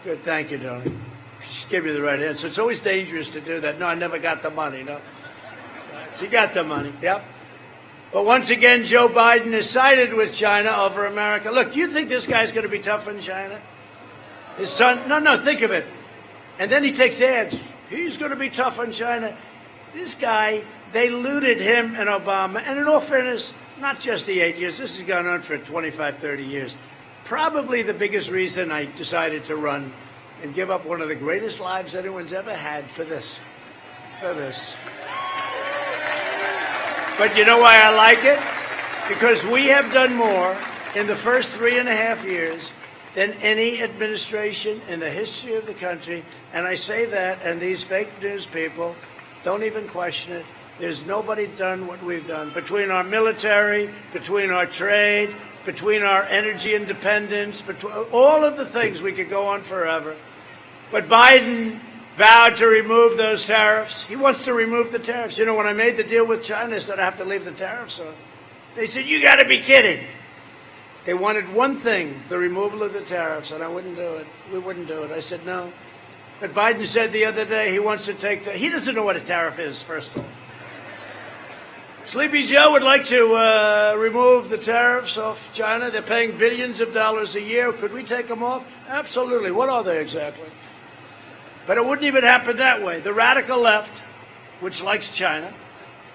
Good. Thank you, darling. Just give you the right answer. It's always dangerous to do that. No, I never got the money. No. So you got the money. Yep. But once again, Joe Biden has sided with China over America. Look, do you think this guy's going to be tough on China? His son? No, think of it. And then he takes ads. He's going to be tough on China. This guy, they looted him and Obama. And in all fairness, not just the 8 years. This has gone on for 25, 30 years. Probably the biggest reason I decided to run and give up one of the greatest lives anyone's ever had for this. For this. But you know why I like it? Because we have done more in the first 3.5 years than any administration in the history of the country. And I say that, and these fake news people don't even question it. There's nobody done what we've done. Between our military, between our trade, between our energy independence, between all of the things, we could go on forever. But Biden vowed to remove those tariffs. He wants to remove the tariffs. You know, when I made the deal with China, I said I have to leave the tariffs on. They said, you got to be kidding. They wanted one thing, the removal of the tariffs, and I wouldn't do it. We wouldn't do it. I said no. But Biden said the other day he wants to take he doesn't know what a tariff is, first of all. Sleepy Joe would like to remove the tariffs off China. They're paying billions of dollars a year. Could we take them off? Absolutely. What are they exactly? But it wouldn't even happen that way. The radical left, which likes China,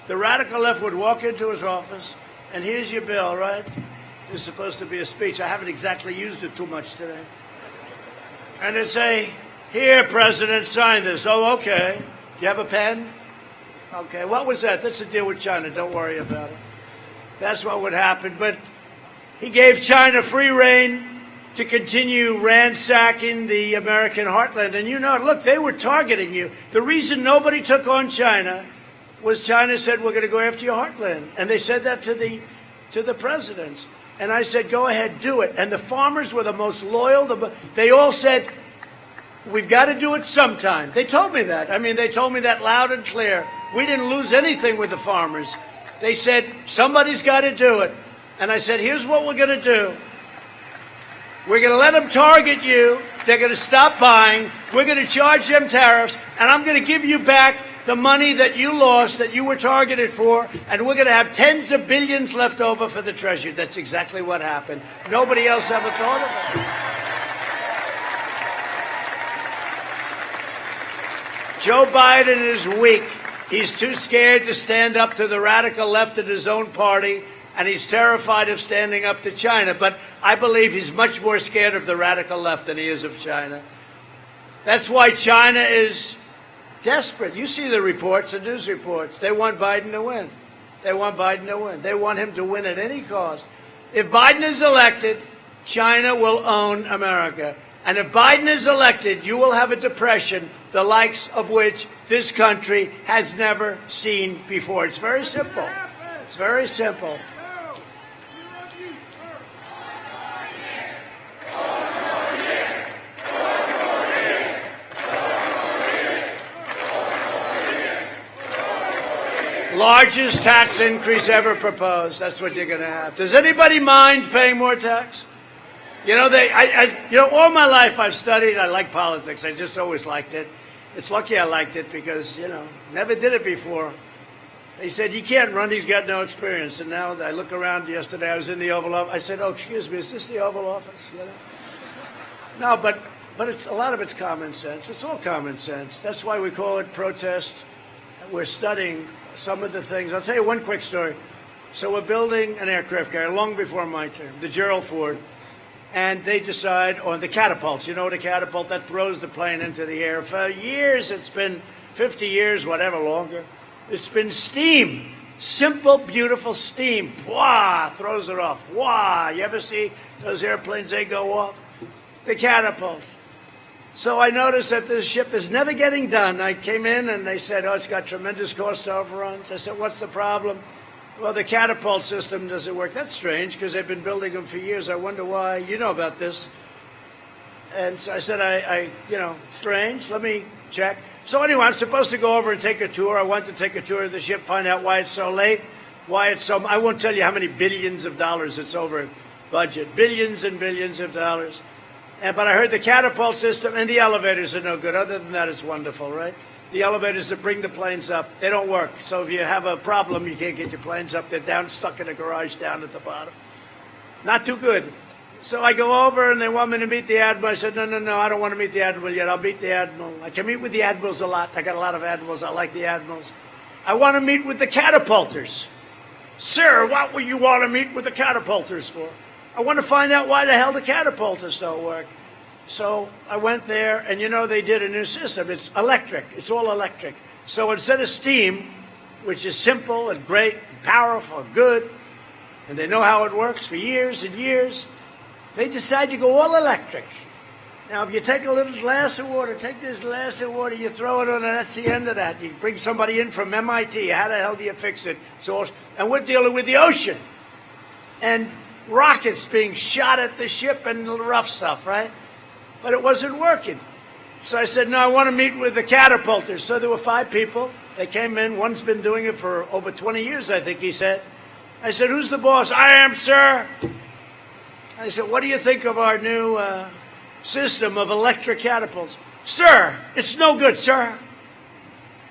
the radical left would walk into his office, and here's your bill, right? It's supposed to be a speech. I haven't exactly used it too much today. And it'd say, here, President, sign this. Oh, okay. Do you have a pen? Okay. What was that? That's a deal with China. Don't worry about it. That's what would happen. But he gave China free rein to continue ransacking the American heartland. And you know, look, they were targeting you. The reason nobody took on China was China said, we're going to go after your heartland. And they said that to the presidents. And I said, go ahead, do it. And the farmers were the most loyal. They all said, we've got to do it sometime. They told me that. I mean, they told me that loud and clear. We didn't lose anything with the farmers. They said, somebody's got to do it. And I said, here's what we're going to do. We're going to let them target you, They're going to stop buying. We're going to charge them tariffs, and I'm going to give you back the money that you lost, that you were targeted for, and we're going to have tens of billions left over for the Treasury. That's exactly what happened. Nobody else ever thought of it. Joe Biden is weak. He's too scared to stand up to the radical left in his own party, and he's terrified of standing up to China. But I believe he's much more scared of the radical left than he is of China. That's why China is desperate. You see the reports, the news reports. They want Biden to win. They want Biden to win. They want him to win at any cost. If Biden is elected, China will own America. And if Biden is elected, you will have a depression, the likes of which this country has never seen before. It's very simple. It's very simple. Largest tax increase ever proposed. That's what you're going to have. Does anybody mind paying more tax? You know, all my life I've studied. I like politics. I just always liked it. It's lucky I liked it because, never did it before. They said, you can't run. He's got no experience. And now I look around. Yesterday I was in the Oval Office. I said, oh, excuse me, is this the Oval Office? No, but a lot of it's common sense. It's all common sense. That's why we call it protest. We're studying some of the things. I'll tell you one quick story. So we're building an aircraft carrier long before my term, the Gerald Ford, and they decide on the catapults. You know the catapult that throws the plane into the air. For years, it's been 50 years, whatever, longer. It's been steam, simple, beautiful steam. Wah, throws it off. Wah, you ever see those airplanes, they go off? The catapults. So I noticed that this ship is never getting done. I came in and they said, oh, it's got tremendous cost overruns. I said, what's the problem? Well, the catapult system doesn't work. That's strange because they've been building them for years. I wonder why. You know about this. And so I said, strange. Let me check. So anyway, I'm supposed to go over and take a tour. I want to take a tour of the ship, find out why it's so late, why it's so... I won't tell you how many billions of dollars it's over budget. Billions and billions of dollars. But I heard the catapult system and the elevators are no good. Other than that, it's wonderful, right? The elevators that bring the planes up, they don't work. So if you have a problem, you can't get your planes up. They're down, stuck in a garage down at the bottom. Not too good. So I go over and they want me to meet the admiral. I said, no, I don't want to meet the admiral yet. I'll meet the admiral. I can meet with the admirals a lot. I got a lot of admirals. I like the admirals. I want to meet with the catapulters. Sir, what would you want to meet with the catapulters for? I want to find out why the hell the catapulters don't work. So I went there, and they did a new system. It's electric. It's all electric. So instead of steam, which is simple and great, and powerful, and good, and they know how it works for years and years, they decide to go all electric. Now, if you take a little glass of water, take this glass of water, you throw it on, and that's the end of that. You bring somebody in from MIT. How the hell do you fix it? And we're dealing with the ocean. And rockets being shot at the ship and the rough stuff, right? But it wasn't working. So I said, no, I want to meet with the catapulters. So there were 5 people. They came in. One's been doing it for over 20 years, I think he said. I said, who's the boss? I am, sir. I said, what do you think of our new system of electric catapults? Sir, it's no good, sir.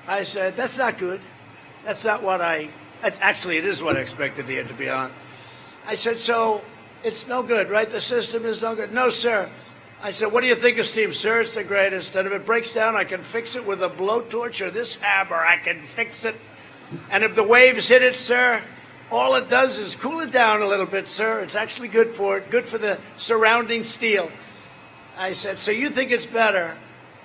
I said, that's not good. That's not what actually, it is what I expected here, to be honest. I said, so it's no good, right? The system is no good. No, sir. I said, what do you think of steam? Sir, it's the greatest. And if it breaks down, I can fix it with a blowtorch or this hammer. I can fix it. And if the waves hit it, sir, all it does is cool it down a little bit, sir. It's actually good for it, good for the surrounding steel. I said, so you think it's better?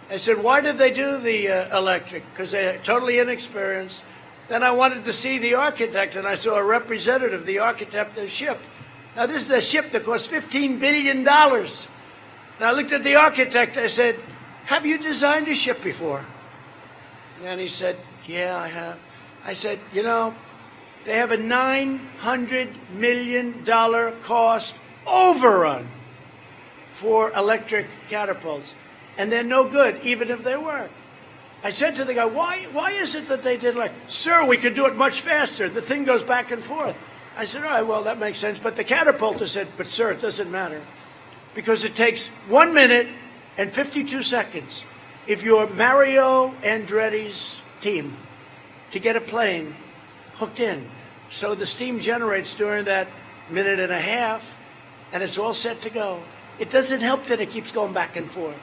I said, why did they do the electric? Because they're totally inexperienced. Then I wanted to see the architect, and I saw a representative, the architect of the ship. Now, this is a ship that cost $15 billion. And I looked at the architect. I said, have you designed a ship before? And he said, yeah, I have. I said, they have a $900 million cost overrun for electric catapults. And they're no good, even if they work. I said to the guy, why is it that they did sir, we could do it much faster. The thing goes back and forth. I said, all right, well, that makes sense. But the catapulter said, but sir, it doesn't matter. Because it takes 1 minute and 52 seconds, if you're Mario Andretti's team, to get a plane hooked in. So the steam generates during that minute and a half, and it's all set to go. It doesn't help that it keeps going back and forth.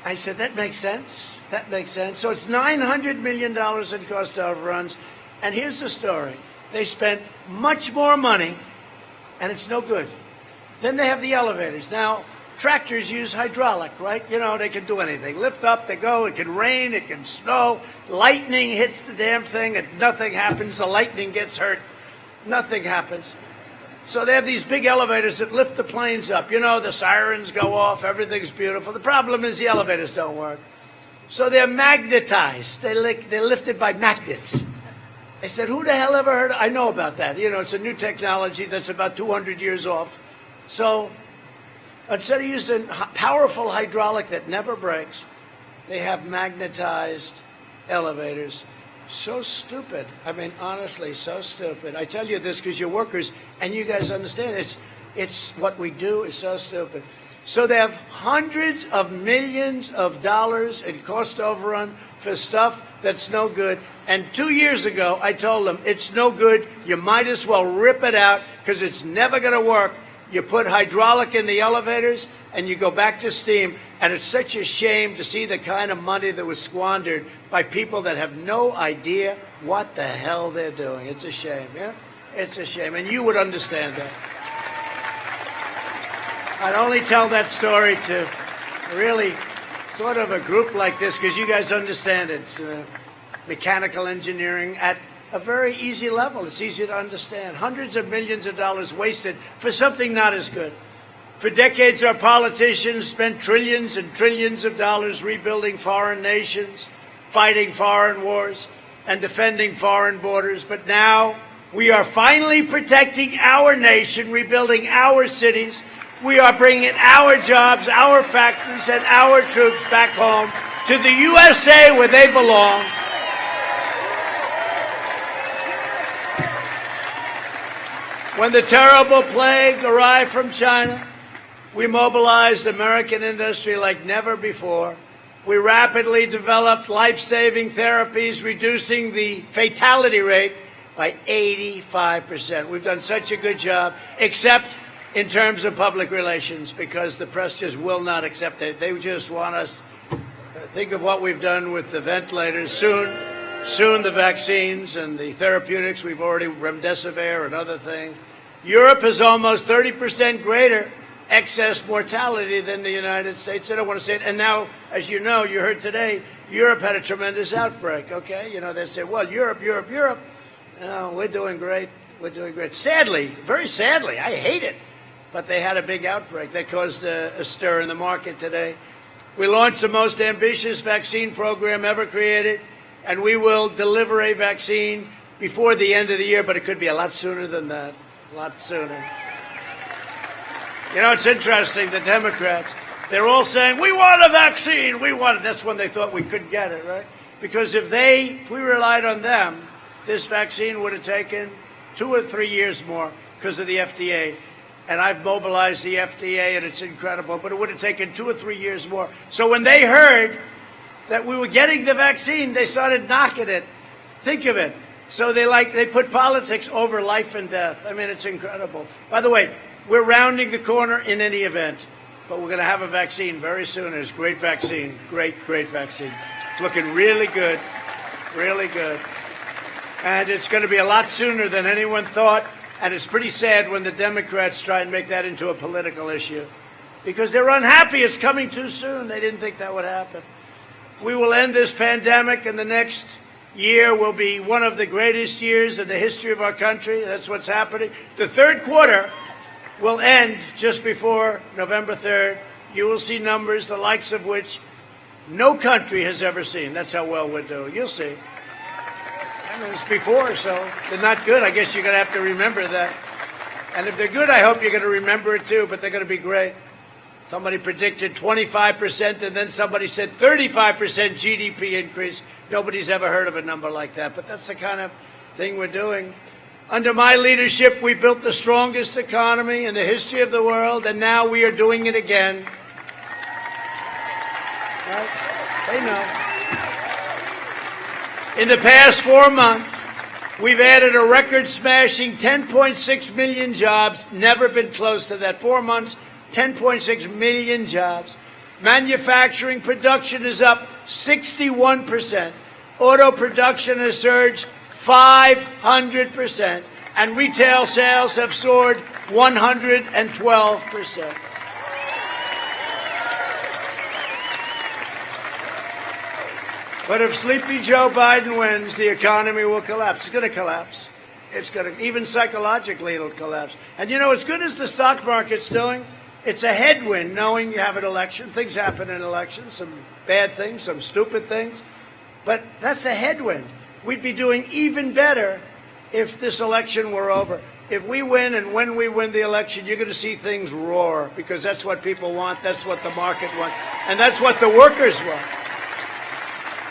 I said, that makes sense. That makes sense. So it's $900 million in cost overruns. And here's the story. They spent much more money, and it's no good. Then they have the elevators. Now, tractors use hydraulic, right? You know, they can do anything. Lift up, they go. It can rain, it can snow. Lightning hits the damn thing, and nothing happens. The lightning gets hurt. Nothing happens. So they have these big elevators that lift the planes up. You know, the sirens go off. Everything's beautiful. The problem is the elevators don't work. So they're magnetized. They're lifted by magnets. I said, who the hell ever heard of? I know about that. You know, it's a new technology that's about 200 years off. So instead of using powerful hydraulic that never breaks, they have magnetized elevators. So stupid. I mean, honestly, so stupid. I tell you this because you're workers and you guys understand it's what we do is so stupid. So they have hundreds of millions of dollars in cost overrun for stuff that's no good. And 2 years ago, I told them, it's no good. You might as well rip it out because it's never going to work. You put hydraulic in the elevators and you go back to steam. And it's such a shame to see the kind of money that was squandered by people that have no idea what the hell they're doing. It's a shame, yeah? It's a shame. And you would understand that. I'd only tell that story to really sort of a group like this because you guys understand it. It's mechanical engineering at a very easy level. It's easy to understand. Hundreds of millions of dollars wasted for something not as good. For decades, our politicians spent trillions and trillions of dollars rebuilding foreign nations, fighting foreign wars, and defending foreign borders. But now we are finally protecting our nation, rebuilding our cities. We are bringing our jobs, our factories, and our troops back home to the USA where they belong. When the terrible plague arrived from China, we mobilized American industry like never before. We rapidly developed life-saving therapies, reducing the fatality rate by 85%. We've done such a good job, except in terms of public relations, because the press just will not accept it. They just want us to think of what we've done with the ventilators. Soon the vaccines and the therapeutics. We've already remdesivir and other things. Europe has almost 30% greater excess mortality than the United States. I don't want to say it. And now, as you know, you heard today, Europe had a tremendous outbreak, okay? You know, they say, well, Europe. No, we're doing great. We're doing great. Sadly, very sadly, I hate it, but they had a big outbreak that caused a stir in the market today. We launched the most ambitious vaccine program ever created, and we will deliver a vaccine before the end of the year, but it could be a lot sooner than that, a lot sooner. You know, it's interesting, the Democrats, they're all saying, we want a vaccine, we want it. That's when they thought we couldn't get it, right? Because if we relied on them, this vaccine would have taken 2 or 3 years more because of the FDA. And I've mobilized the FDA, and it's incredible, but it would have taken 2 or 3 years more. So when they heard that we were getting the vaccine, they started knocking it. Think of it. So they put politics over life and death. I mean, it's incredible. By the way, we're rounding the corner in any event, but we're going to have a vaccine very soon. It's a great vaccine, great vaccine. It's looking really good, really good. And it's going to be a lot sooner than anyone thought. And it's pretty sad when the Democrats try and make that into a political issue because they're unhappy it's coming too soon. They didn't think that would happen. We will end this pandemic, and the next year will be one of the greatest years in the history of our country. That's what's happening. The third quarter will end just before November 3rd. You will see numbers the likes of which no country has ever seen. That's how well we're doing. You'll see. I mean, it's before, so they're not good. I guess you're going to have to remember that. And if they're good, I hope you're going to remember it too, but they're going to be great. Somebody predicted 25%, and then somebody said 35% GDP increase. Nobody's ever heard of a number like that, but that's the kind of thing we're doing. Under my leadership, we built the strongest economy in the history of the world, and now we are doing it again. Right? They know. In the past 4 months, we've added a record-smashing 10.6 million jobs. Never been close to that. 4 months, 10.6 million jobs. Manufacturing production is up 61%. Auto production has surged 500%. And retail sales have soared 112%. But if Sleepy Joe Biden wins, the economy will collapse. It's going to collapse. It's going to, even psychologically, it'll collapse. And you know, as good as the stock market's doing, it's a headwind knowing you have an election. Things happen in elections, some bad things, some stupid things. But that's a headwind. We'd be doing even better if this election were over. If we win, and when we win the election, you're going to see things roar, because that's what people want, that's what the market wants, and that's what the workers want.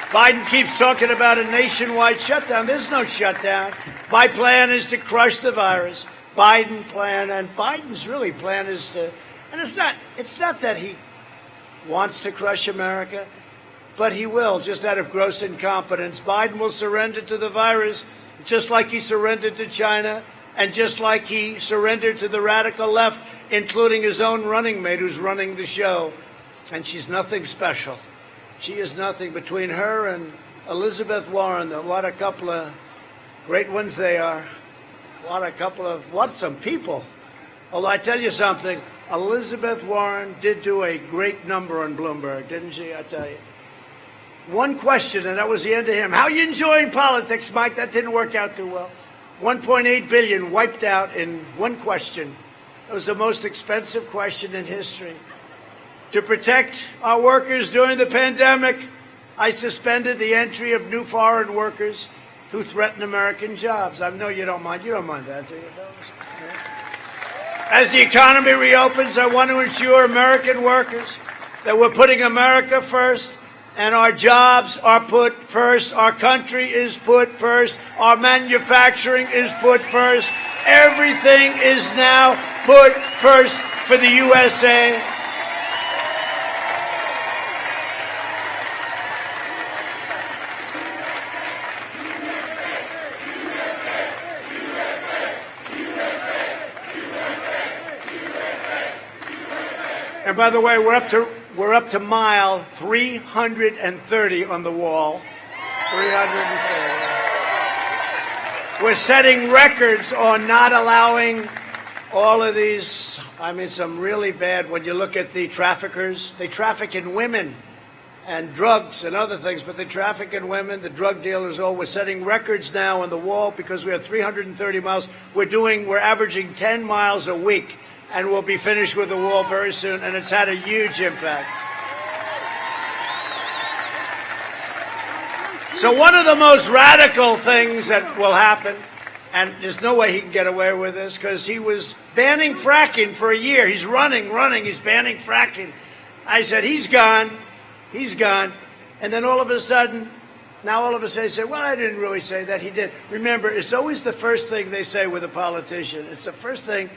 Biden keeps talking about a nationwide shutdown. There's no shutdown. My plan is to crush the virus. Biden's plan, and Biden's really plan is to, and it's not that he wants to crush America, but he will, just out of gross incompetence. Biden will surrender to the virus, just like he surrendered to China, and just like he surrendered to the radical left, including his own running mate who's running the show. And she's nothing special. She is nothing. Between her and Elizabeth Warren, what a couple of great ones they are. What some people. Although I tell you something, Elizabeth Warren did do a great number on Bloomberg, didn't she? I tell you. One question, and that was the end of him. How are you enjoying politics, Mike? That didn't work out too well. 1.8 billion wiped out in one question. It was the most expensive question in history. To protect our workers during the pandemic, I suspended the entry of new foreign workers who threaten American jobs. I know you don't mind. You don't mind that, do you, fellas? Yeah. As the economy reopens, I want to ensure American workers that we're putting America first, and our jobs are put first. Our country is put first. Our manufacturing is put first. Everything is now put first for the USA. And by the way, we're up to mile 330 on the wall. 330. We're setting records on not allowing all of these. I mean, some really bad. When you look at the traffickers, they traffic in women and drugs and other things, but they traffic in women, the drug dealers. We're setting records now on the wall because we have 330 miles. We're averaging 10 miles a week. And we'll be finished with the wall very soon, and it's had a huge impact. So one of the most radical things that will happen, and there's no way he can get away with this, because he was banning fracking for a year. He's running, he's banning fracking. I said, he's gone. And then all of a sudden, he said, well, I didn't really say that. He did. Remember, it's always the first thing they say with a politician. It's the first thing.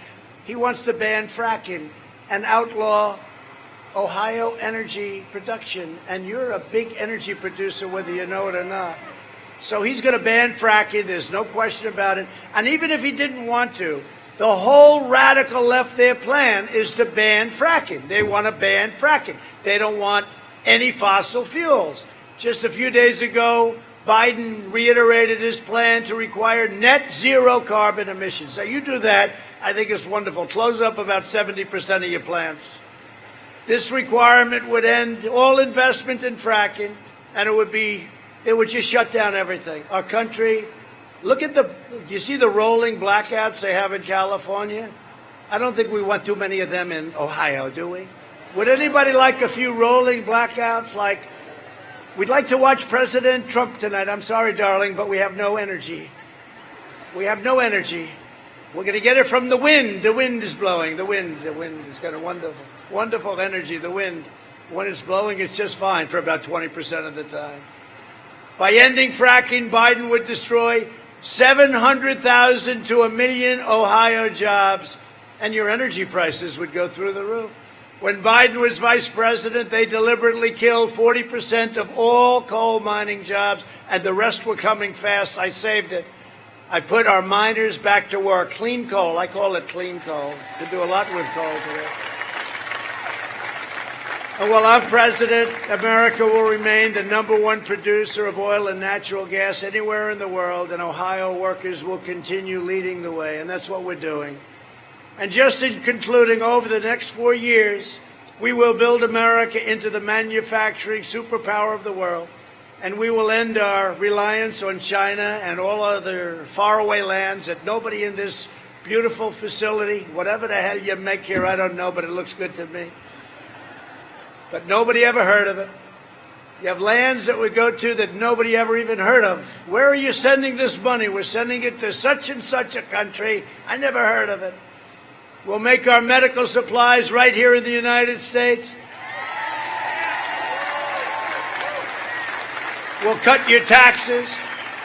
He wants to ban fracking and outlaw Ohio energy production. And you're a big energy producer, whether you know it or not. So he's going to ban fracking. There's no question about it. And even if he didn't want to, the whole radical left, their plan is to ban fracking. They want to ban fracking. They don't want any fossil fuels. Just a few days ago, Biden reiterated his plan to require net zero carbon emissions. So you do that, I think it's wonderful. Close up about 70% of your plants. This requirement would end all investment in fracking, and it would just shut down everything. Our country, you see the rolling blackouts they have in California? I don't think we want too many of them in Ohio, do we? Would anybody like a few rolling blackouts? We'd like to watch President Trump tonight. I'm sorry, darling, but we have no energy. We have no energy. We're going to get it from the wind. The wind is blowing. The wind has got a wonderful, wonderful energy. The wind, when it's blowing, it's just fine for about 20% of the time. By ending fracking, Biden would destroy 700,000 to 1 million Ohio jobs, and your energy prices would go through the roof. When Biden was vice president, they deliberately killed 40% of all coal mining jobs, and the rest were coming fast. I saved it. I put our miners back to work. Clean coal. I call it clean coal. Could do a lot with coal today. And while I'm president, America will remain the #1 producer of oil and natural gas anywhere in the world, and Ohio workers will continue leading the way, and that's what we're doing. And just in concluding, over the next 4 years, we will build America into the manufacturing superpower of the world, and we will end our reliance on China and all other faraway lands that nobody in this beautiful facility, whatever the hell you make here, I don't know, but it looks good to me. But nobody ever heard of it. You have lands that we go to that nobody ever even heard of. Where are you sending this money? We're sending it to such and such a country. I never heard of it. We'll make our medical supplies right here in the United States. We'll cut your taxes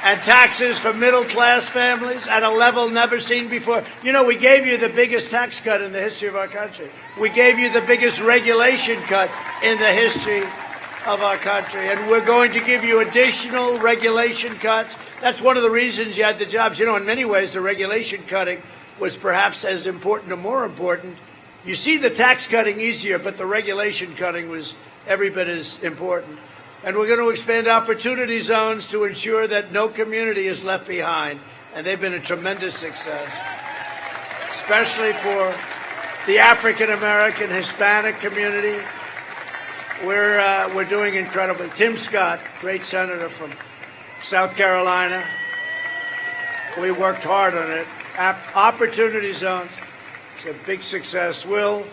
and taxes for middle-class families at a level never seen before. You know, we gave you the biggest tax cut in the history of our country. We gave you the biggest regulation cut in the history of our country. And we're going to give you additional regulation cuts. That's one of the reasons you had the jobs. You know, in many ways, the regulation cutting was perhaps as important or more important. You see the tax cutting easier, but the regulation cutting was every bit as important. And we're going to expand opportunity zones to ensure that no community is left behind. And they've been a tremendous success, especially for the African-American, Hispanic community. We're doing incredibly. Tim Scott, great senator from South Carolina. We worked hard on it. Opportunity zones. It's a big success. We'll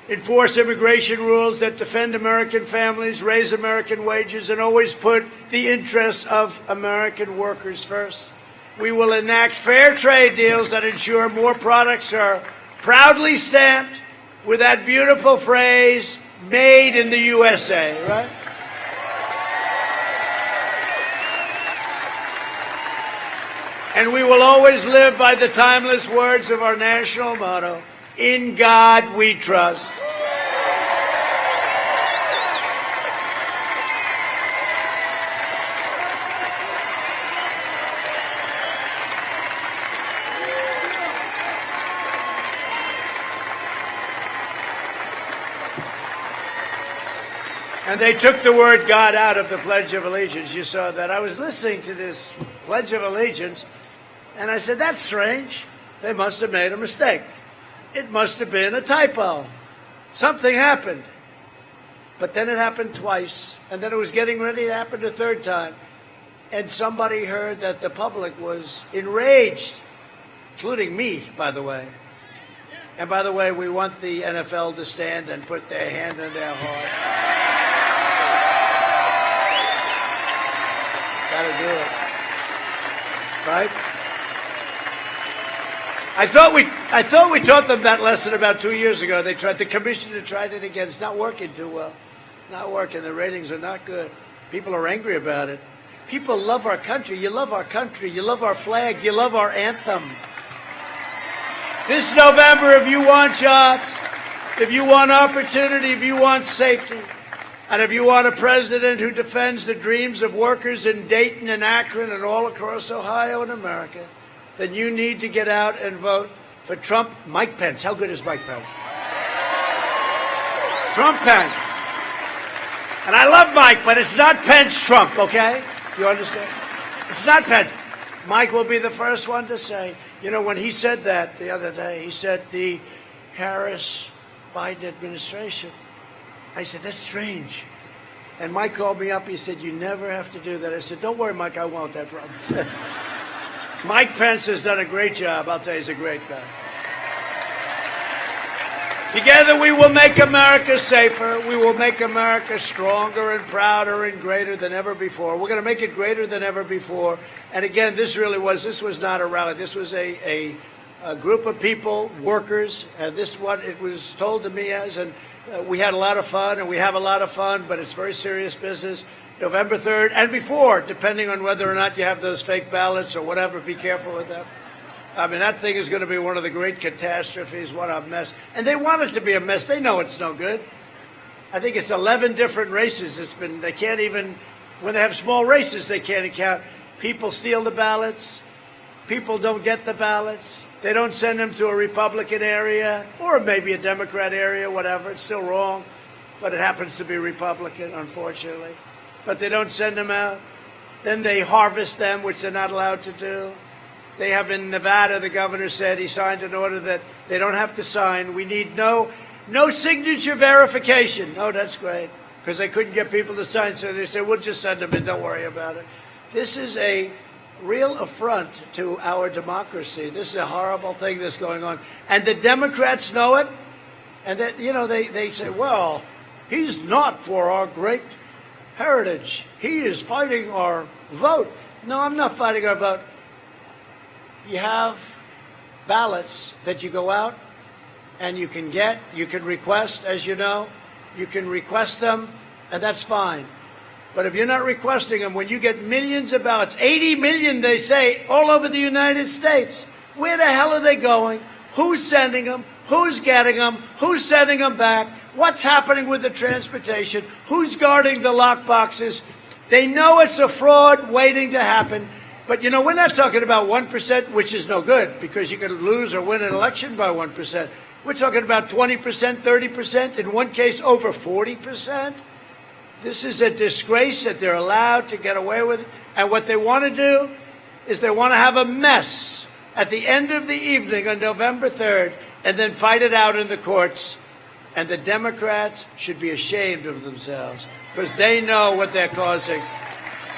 enforce immigration rules that defend American families, raise American wages, and always put the interests of American workers first. We will enact fair trade deals that ensure more products are proudly stamped with that beautiful phrase, made in the USA, right? And we will always live by the timeless words of our national motto, in God we trust. And they took the word God out of the Pledge of Allegiance. You saw that. I was listening to this Pledge of Allegiance, and I said, that's strange. They must have made a mistake. It must have been a typo. Something happened. But then it happened twice, and then it was getting ready to happen a third time. And somebody heard that the public was enraged, including me, by the way. And by the way, we want the NFL to stand and put their hand on their heart. Gotta do it. Right? I thought we taught them that lesson about 2 years ago. The commissioner tried it again. It's not working too well. Not working. The ratings are not good. People are angry about it. People love our country. You love our country. You love our flag. You love our anthem. This November, if you want jobs, if you want opportunity, if you want safety, and if you want a president who defends the dreams of workers in Dayton and Akron and all across Ohio and America, then you need to get out and vote for Trump. Mike Pence. How good is Mike Pence? Trump Pence. And I love Mike, but it's not Pence Trump, okay? You understand? It's not Pence. Mike will be the first one to say, you know, when he said that the other day, he said the Harris-Biden administration. I said, that's strange. And Mike called me up. He said, you never have to do that. I said, don't worry, Mike, I won't, I promise. Mike Pence has done a great job. I'll tell you, he's a great guy. Together we will make America safer. We will make America stronger and prouder and greater than ever before. We're going to make it greater than ever before. And again, this was not a rally. This was a group of people, workers, and this is what it was told to me as. And we had a lot of fun, and we have a lot of fun, but it's very serious business. November 3rd and before, depending on whether or not you have those fake ballots or whatever. Be careful with that. I mean, that thing is going to be one of the great catastrophes. What a mess. And they want it to be a mess. They know it's no good. I think it's 11 different races. They can't even, when they have small races, they can't account. People steal the ballots. People don't get the ballots. They don't send them to a Republican area or maybe a Democrat area, whatever. It's still wrong, but it happens to be Republican, unfortunately. But they don't send them out. Then they harvest them, which they're not allowed to do. They have in Nevada, the governor said he signed an order that they don't have to sign. We need no signature verification. Oh, that's great, because they couldn't get people to sign, so they said, we'll just send them in, don't worry about it. This is a real affront to our democracy. This is a horrible thing that's going on. And the Democrats know it, and that, you know, they say, well, he's not for our great heritage. He is fighting our vote. No, I'm not fighting our vote. You have ballots that you go out and you can get, you can request, as you know, you can request them, and that's fine. But if you're not requesting them, when you get millions of ballots, 80 million, they say, all over the United States, where the hell are they going? Who's sending them? Who's getting them? Who's sending them back? What's happening with the transportation? Who's guarding the lock boxes? They know it's a fraud waiting to happen. But, you know, we're not talking about 1%, which is no good, because you can lose or win an election by 1%. We're talking about 20%, 30%, in one case over 40%. This is a disgrace that they're allowed to get away with it. And what they want to do is they want to have a mess at the end of the evening on November 3rd and then fight it out in the courts. And the Democrats should be ashamed of themselves because they know what they're causing.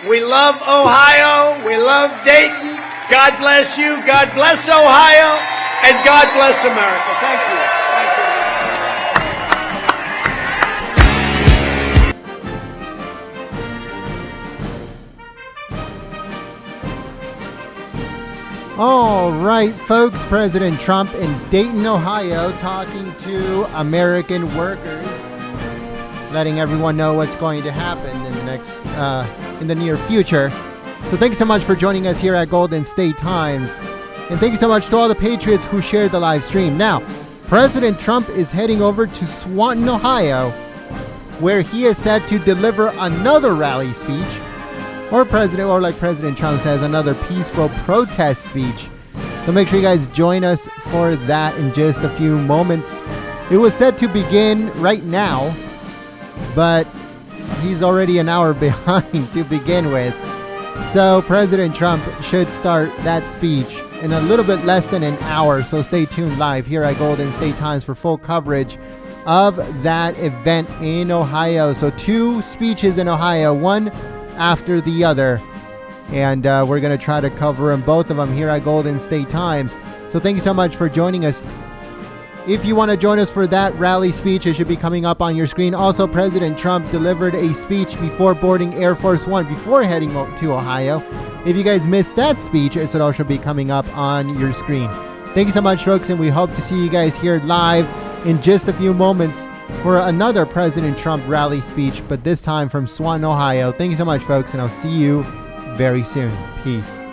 We love Ohio. We love Dayton. God bless you. God bless Ohio. And God bless America. Thank you. All right, folks, President Trump in Dayton, Ohio, talking to American workers, letting everyone know what's going to happen in the near future. So thank you so much for joining us here at Golden State Times. And thank you so much to all the patriots who shared the live stream. Now, President Trump is heading over to Swanton, Ohio, where he is set to deliver another rally speech. Or like President Trump says, another peaceful protest speech. So make sure you guys join us for that in just a few moments. It was set to begin right now, but he's already an hour behind to begin with. So President Trump should start that speech in a little bit less than an hour. So stay tuned live here at Golden State Times for full coverage of that event in Ohio. So 2 speeches in Ohio, one after the other, and we're going to try to cover them, both of them, here at Golden State Times. So thank you so much for joining us. If you want to join us for that rally speech, it should be coming up on your screen. Also, President Trump delivered a speech before boarding Air Force One, before heading to Ohio. If you guys missed that speech, it should also be coming up on your screen. Thank you so much, folks, and we hope to see you guys here live in just a few moments for another President Trump rally speech, but this time from Swanton, Ohio. Thank you so much, folks, and I'll see you very soon. Peace.